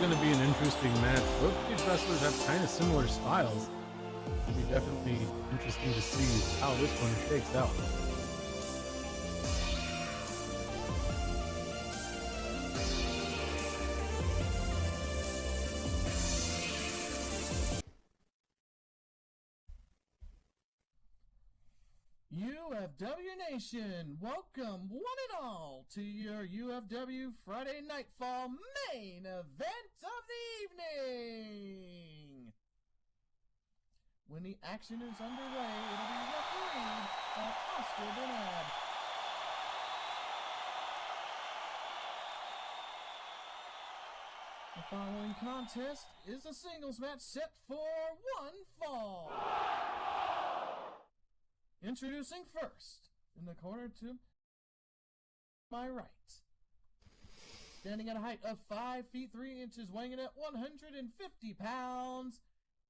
Going to be an interesting match. Both these wrestlers have kind of similar styles. It'll be definitely interesting to see how this one shakes out. UFW Nation, welcome one and all to your UFW Friday Nightfall main event of the evening. When the action is underway, it'll be refereed by Oscar Bernard. The following contest is a singles match set for one fall. Introducing first, in the corner to my right. Standing at a height of 5 feet 3 inches, weighing in at 150 pounds,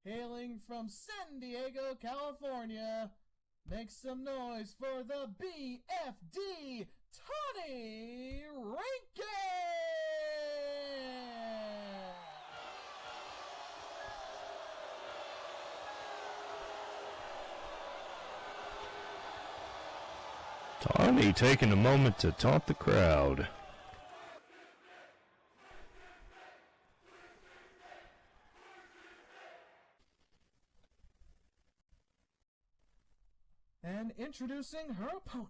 hailing from San Diego, California, make some noise for the BFD, Tawny Rankin! Tawny taking a moment to taunt the crowd. And introducing her opponent,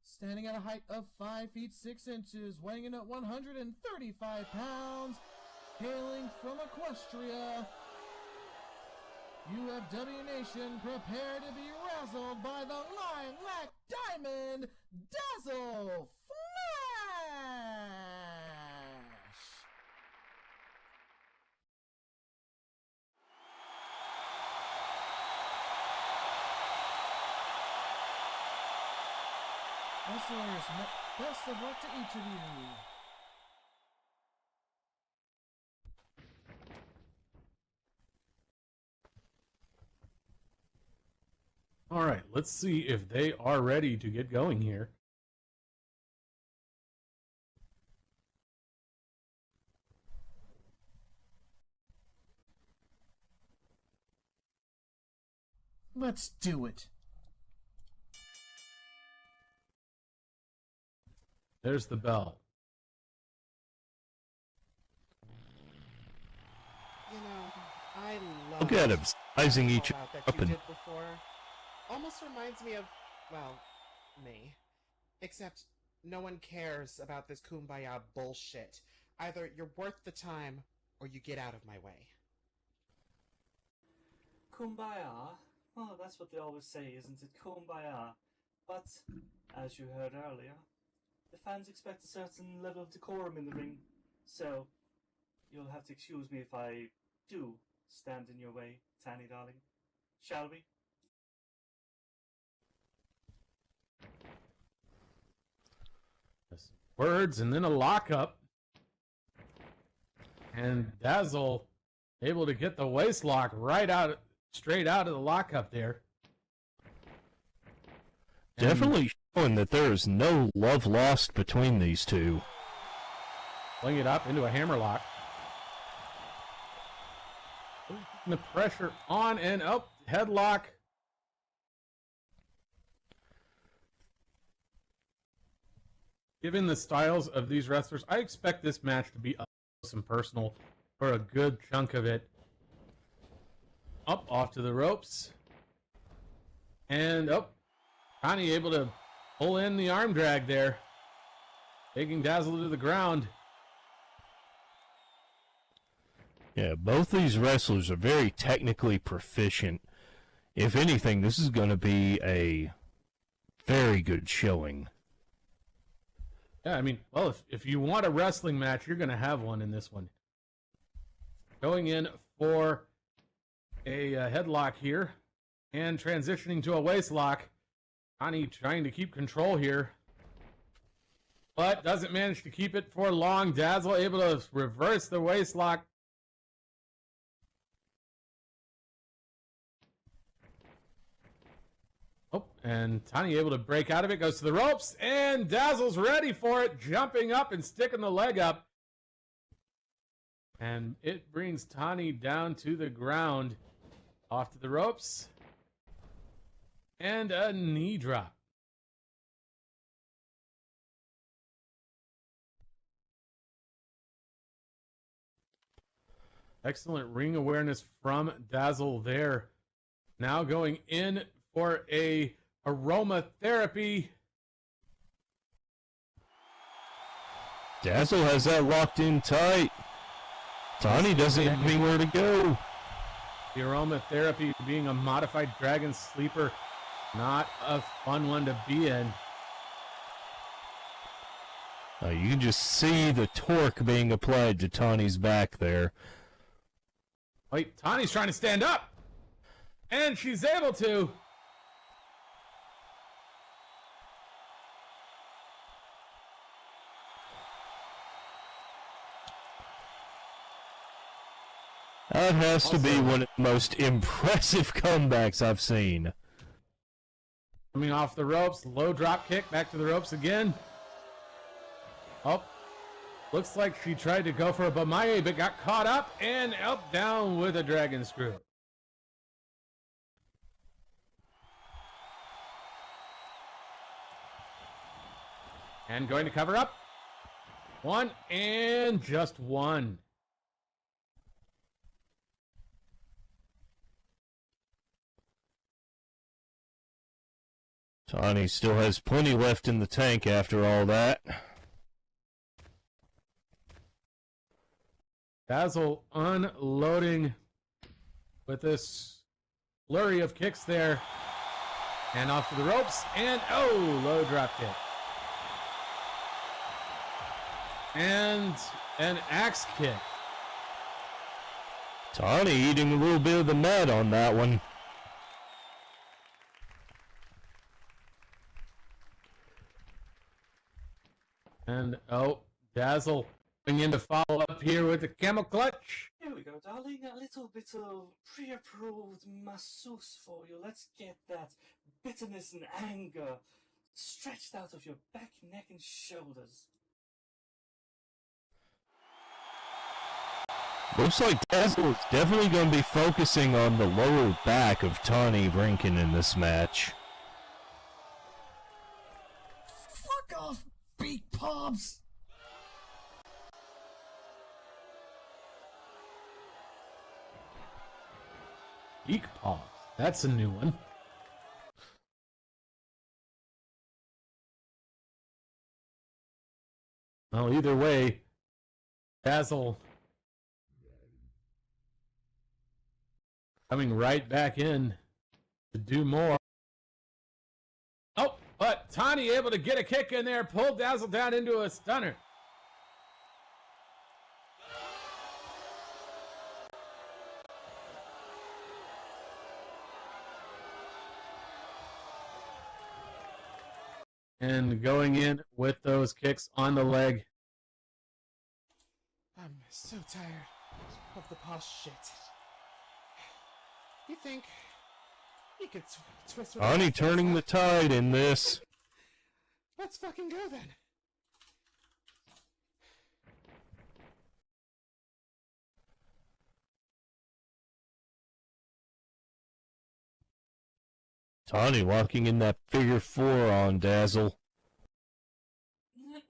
standing at a height of 5 feet 6 inches, weighing in at 135 pounds, hailing from Equestria, UFW Nation, prepare to be razzled by the Lilac Diamond, Dazzle Flash! Wrestlers, best of luck to each of you. All right, let's see if they are ready to get going here. Let's do it. There's the bell. You know, I love Look at him sizing each call out that up you and did before. Almost reminds me of, well, me. Except no one cares about this kumbaya bullshit. Either you're worth the time, or you get out of my way. Kumbaya? Well, that's what they always say, isn't it? Kumbaya. But, as you heard earlier, the fans expect a certain level of decorum in the ring. So, you'll have to excuse me if I do stand in your way, Tanny darling. Shall we? Words and then a lockup. And Dazzle able to get the waist lock straight out of the lockup there. Definitely showing that there is no love lost between these two. Pulling it up into a hammerlock. Putting the pressure on and up. Headlock. Given the styles of these wrestlers, I expect this match to be up close and personal for a good chunk of it. Up off to the ropes. And up. Connie able to pull in the arm drag there. Taking Dazzle to the ground. Yeah, both these wrestlers are very technically proficient. If anything, this is going to be a very good showing. Yeah, I mean, well, if you want a wrestling match, you're going to have one in this one. Going in for a headlock here and transitioning to a waist lock. Connie trying to keep control here, but doesn't manage to keep it for long. Dazzle able to reverse the waist lock. Oh, and Tani able to break out of it, goes to the ropes, and Dazzle's ready for it, jumping up and sticking the leg up. And it brings Tani down to the ground, off to the ropes, and a knee drop. Excellent ring awareness from Dazzle there. Now going in for a aromatherapy. Dazzle has that locked in tight. Tani doesn't have anywhere to go. The aromatherapy being a modified dragon sleeper. Not a fun one to be in. You can just see the torque being applied to Tani's back there. Wait, Tani's trying to stand up. And she's able to. That has to be one of the most impressive comebacks I've seen. Coming off the ropes, low drop kick, back to the ropes again. Oh, looks like she tried to go for a Bamaye, but got caught up and up down with a dragon screw. And going to cover up. One and just one. Tani still has plenty left in the tank after all that. Dazzle unloading with this flurry of kicks there. And off to the ropes. And, oh, low drop kick. And an axe kick. Tani eating a little bit of the mat on that one. And, oh, Dazzle going in to follow up here with the camel clutch. Here we go, darling. A little bit of pre-approved masseuse for you. Let's get that bitterness and anger stretched out of your back, neck, and shoulders. Looks like Dazzle is definitely going to be focusing on the lower back of Tani Rinkin in this match. Fuck off, beak palms! Beak paws. That's a new one. Well, either way, Dazzle coming right back in to do more. Oh, but Tani able to get a kick in there, pull Dazzle down into a stunner. And going in with those kicks on the leg. I'm so tired of the posh shit. You think you could twist with Tani a turning the tide in this. Let's fucking go then. Tani locking in that figure 4 on Dazzle. No,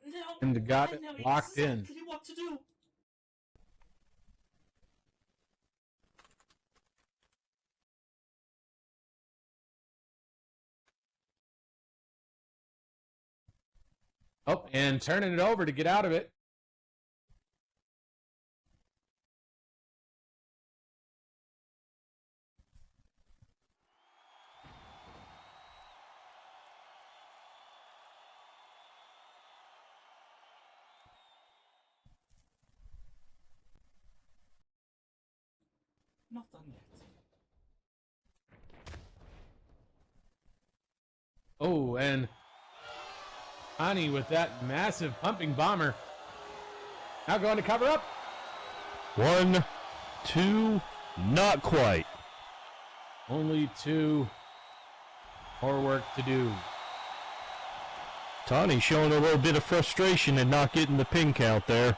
And got it I know locked in. exactly what to do. Oh, and turning it over to get out of it. Not done yet. Oh, and Tani with that massive pumping bomber. Now going to cover up. 1, 2, not quite. Only 2 more work to do. Tani showing a little bit of frustration and not getting the pin count there.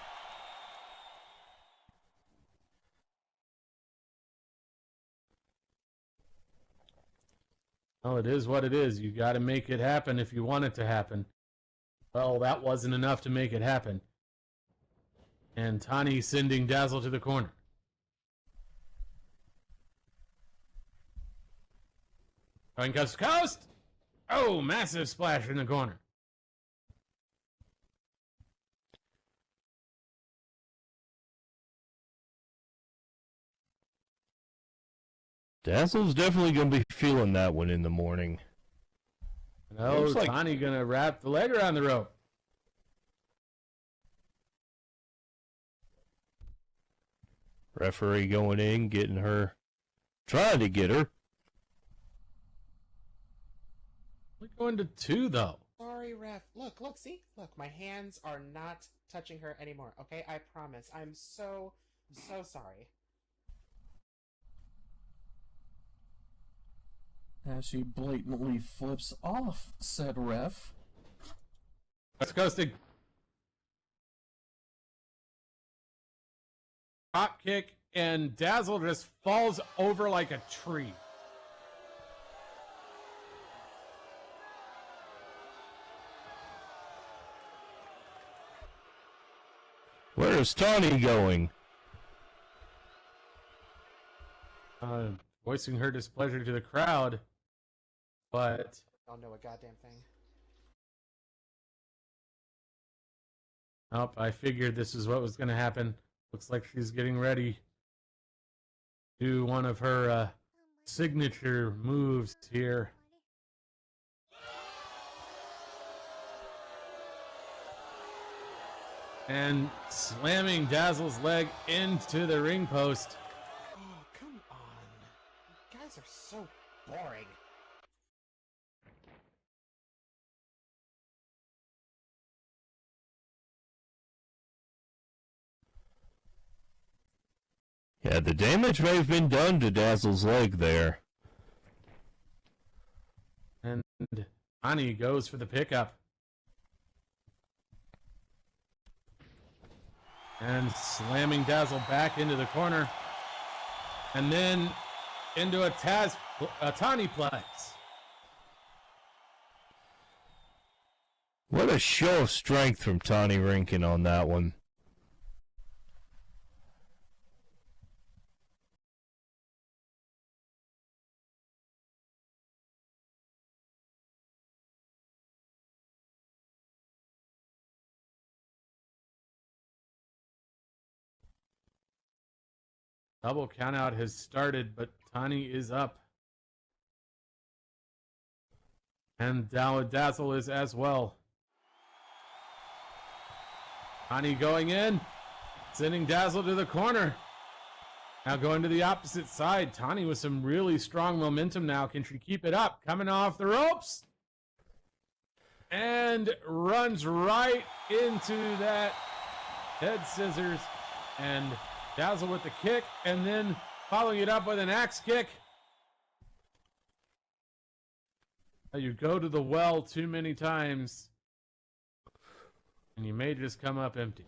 Well, it is what it is. You got to make it happen if you want it to happen. Well, that wasn't enough to make it happen. And Tani sending Dazzle to the corner. Going coast to coast. Oh, massive splash in the corner. Dazzle's definitely going to be feeling that one in the morning. No, Looks like- Tani going to wrap the leg around the rope. Referee going in, getting her, trying to get her. We're going to 2, though. Sorry, ref. Look, see? Look, my hands are not touching her anymore, okay? I promise. I'm so sorry. As she blatantly flips off said ref. West Coasting. Drop kick, and Dazzle just falls over like a tree. Where is Tani going? Voicing her displeasure to the crowd, but I don't know a goddamn thing. nope, I figured this is what was going to happen. Looks like she's getting ready to do one of her signature moves here. And slamming Dazzle's leg into the ring post. Oh, come on. You guys are so boring. Yeah, the damage may have been done to Dazzle's leg there. And Tani goes for the pickup. And slamming Dazzle back into the corner. And then into a Tani plex. What a show of strength from Tani Rinkin on that one. Double countout has started, but Tani is up. And Dazzle is as well. Tani going in, sending Dazzle to the corner. Now going to the opposite side. Tani with some really strong momentum now. Can she keep it up? Coming off the ropes. and runs right into that head scissors, and Dazzle with the kick, and then following it up with an axe kick. You go to the well too many times, and you may just come up empty.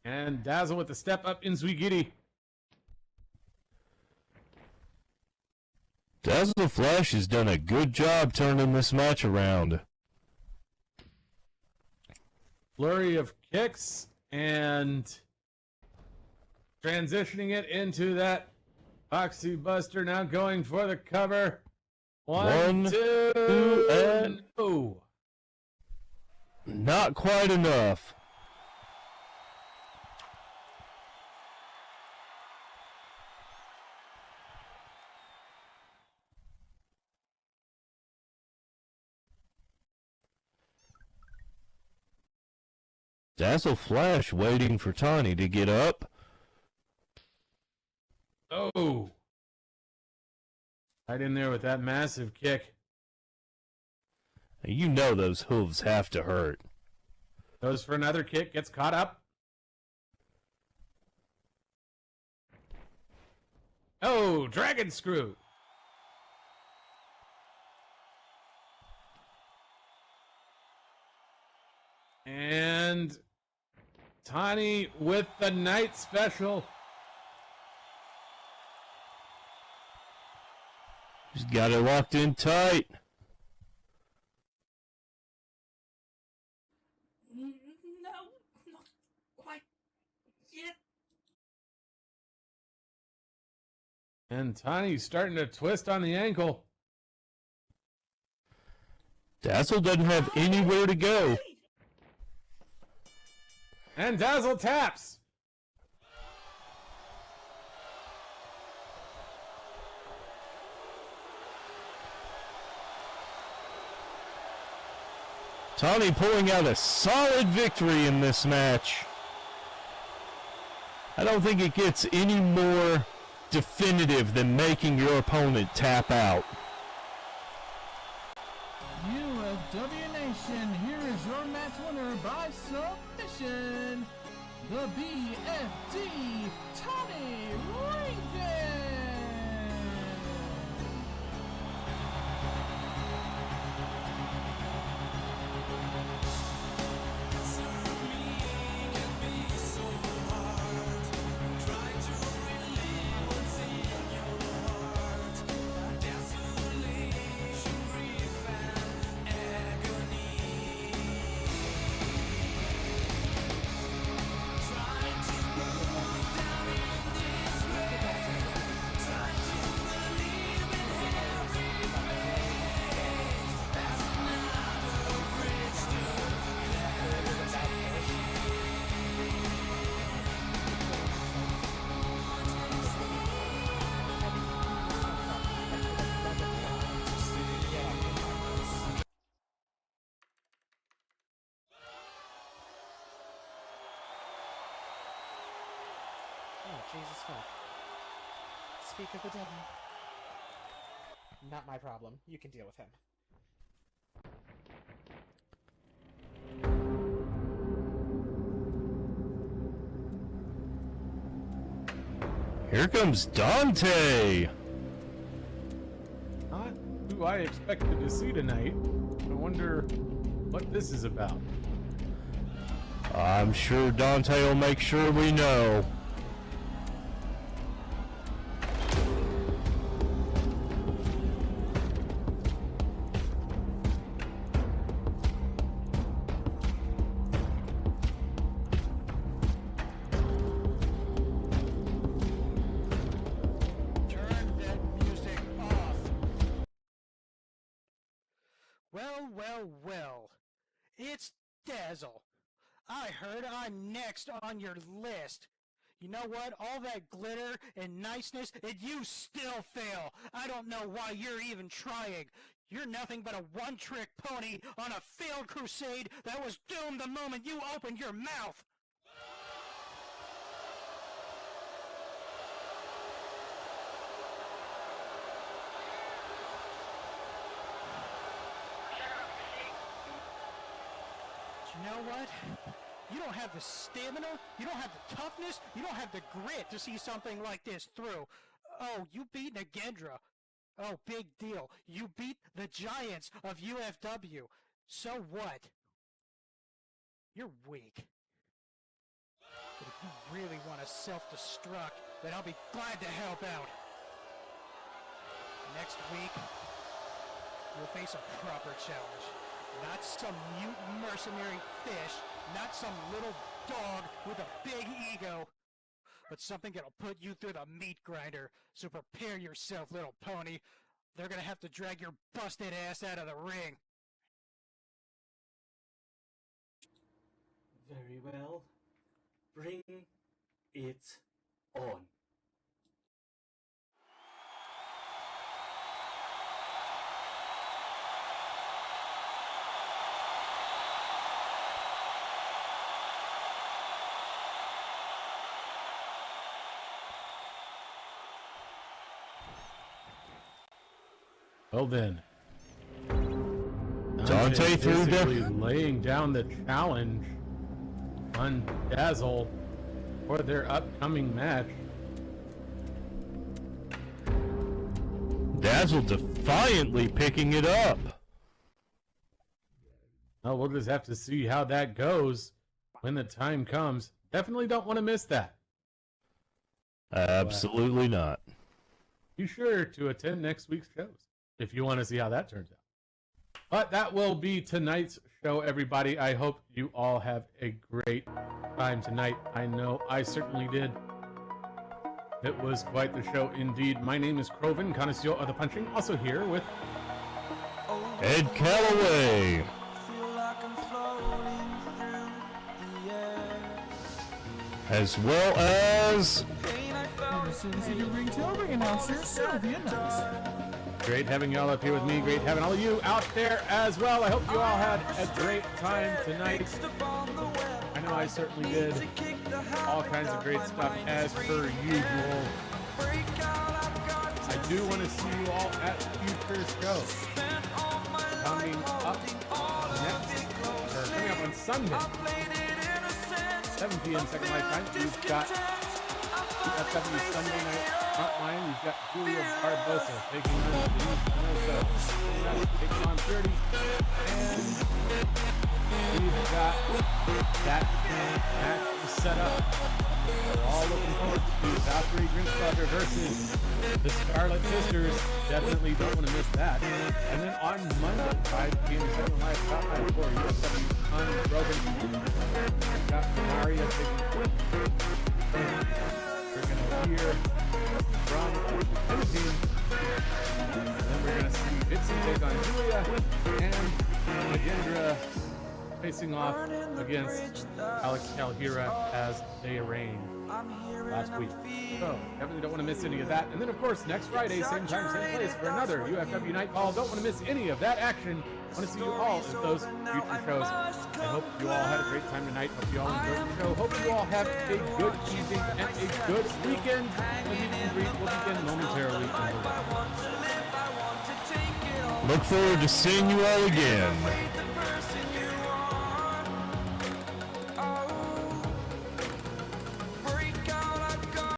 And Dazzle with the step up in Zwigiri. Dazzle Flash has done a good job turning this match around. Flurry of kicks and transitioning it into that Foxy Buster, now going for the cover. One, two, and no. Not quite enough. Dazzle Flash waiting for Tawny to get up. Oh. Right in there with that massive kick. You know those hooves have to hurt. Goes for another kick, gets caught up. Oh, dragon screw. And Tawny with the night special. She's got it locked in tight. No, not quite yet. And Tawny's starting to twist on the ankle. Dazzle doesn't have anywhere to go. And Dazzle taps. Tawny pulling out a solid victory in this match. I don't think it gets any more definitive than making your opponent tap out. UFW Nation, here is your match winner by submission, the BFD, Tawny Raven. Oh, Jesus fuck. Speak of the devil. Not my problem. You can deal with him. Here comes Dante. Not who I expected to see tonight. I wonder what this is about. I'm sure Dante will make sure we know. Well, it's Dazzle. I heard I'm next on your list. You know what? All that glitter and niceness, and you still fail. I don't know why you're even trying. You're nothing but a one-trick pony on a failed crusade that was doomed the moment you opened your mouth. know what? You don't have the stamina, you don't have the toughness, you don't have the grit to see something like this through. Oh, you beat Nagendra. Oh, big deal. You beat the giants of UFW. So what? You're weak. But if you really want to self-destruct, then I'll be glad to help out. Next week, you'll face a proper challenge. Not some mutant mercenary fish, not some little dog with a big ego, but something that'll put you through the meat grinder. So prepare yourself, little pony. They're gonna have to drag your busted ass out of the ring. Very well. Bring it on. Well then, Dante threw basically the... laying down the challenge on Dazzle for their upcoming match. Dazzle defiantly picking it up. Well, we'll just have to see how that goes when the time comes. Definitely don't want to miss that. Absolutely not. Be sure to attend next week's shows if you want to see how that turns out. But that will be tonight's show, everybody. I hope you all have a great time tonight. I know I certainly did. It was quite the show indeed. My name is Croven, connoisseur of the punching, also here with Ed Calloway. As well as... Ring Tailring announcer, Sylvia Nice. Great having y'all up here with me. Great having all of you out there as well. I hope you all had a great time tonight. I know I certainly did. All kinds of great stuff as per usual. I do want to see you all at future shows. Coming up on Sunday, 7 p.m. Second Life Time, we've got UFW Sunday Night Frontline. We've got Julio Barbosa taking on taking on 30. And we've got that match set up. We're all looking forward to Valkyrie Drinksbutter versus the Scarlet Sisters. Definitely don't want to miss that. And then on Monday, 5 p.m. Second Live Spotlight for UFW Unbroken. We've got Maria taking we're going to hear from the team. And then we're going to see Vixen take on Julia and Nagendra facing off against Alex Calhira as they arranged last week. So definitely don't want to miss any of that. And then of course next Friday, same time, same place for another UFW Nightfall. Don't want to miss any of that action. I want to see you all at those future shows. I hope you all had a great time tonight. Hope you all enjoyed the show. Hope you all have a good evening and a good weekend. The meet and greet will begin momentarily. Look forward to seeing you all again.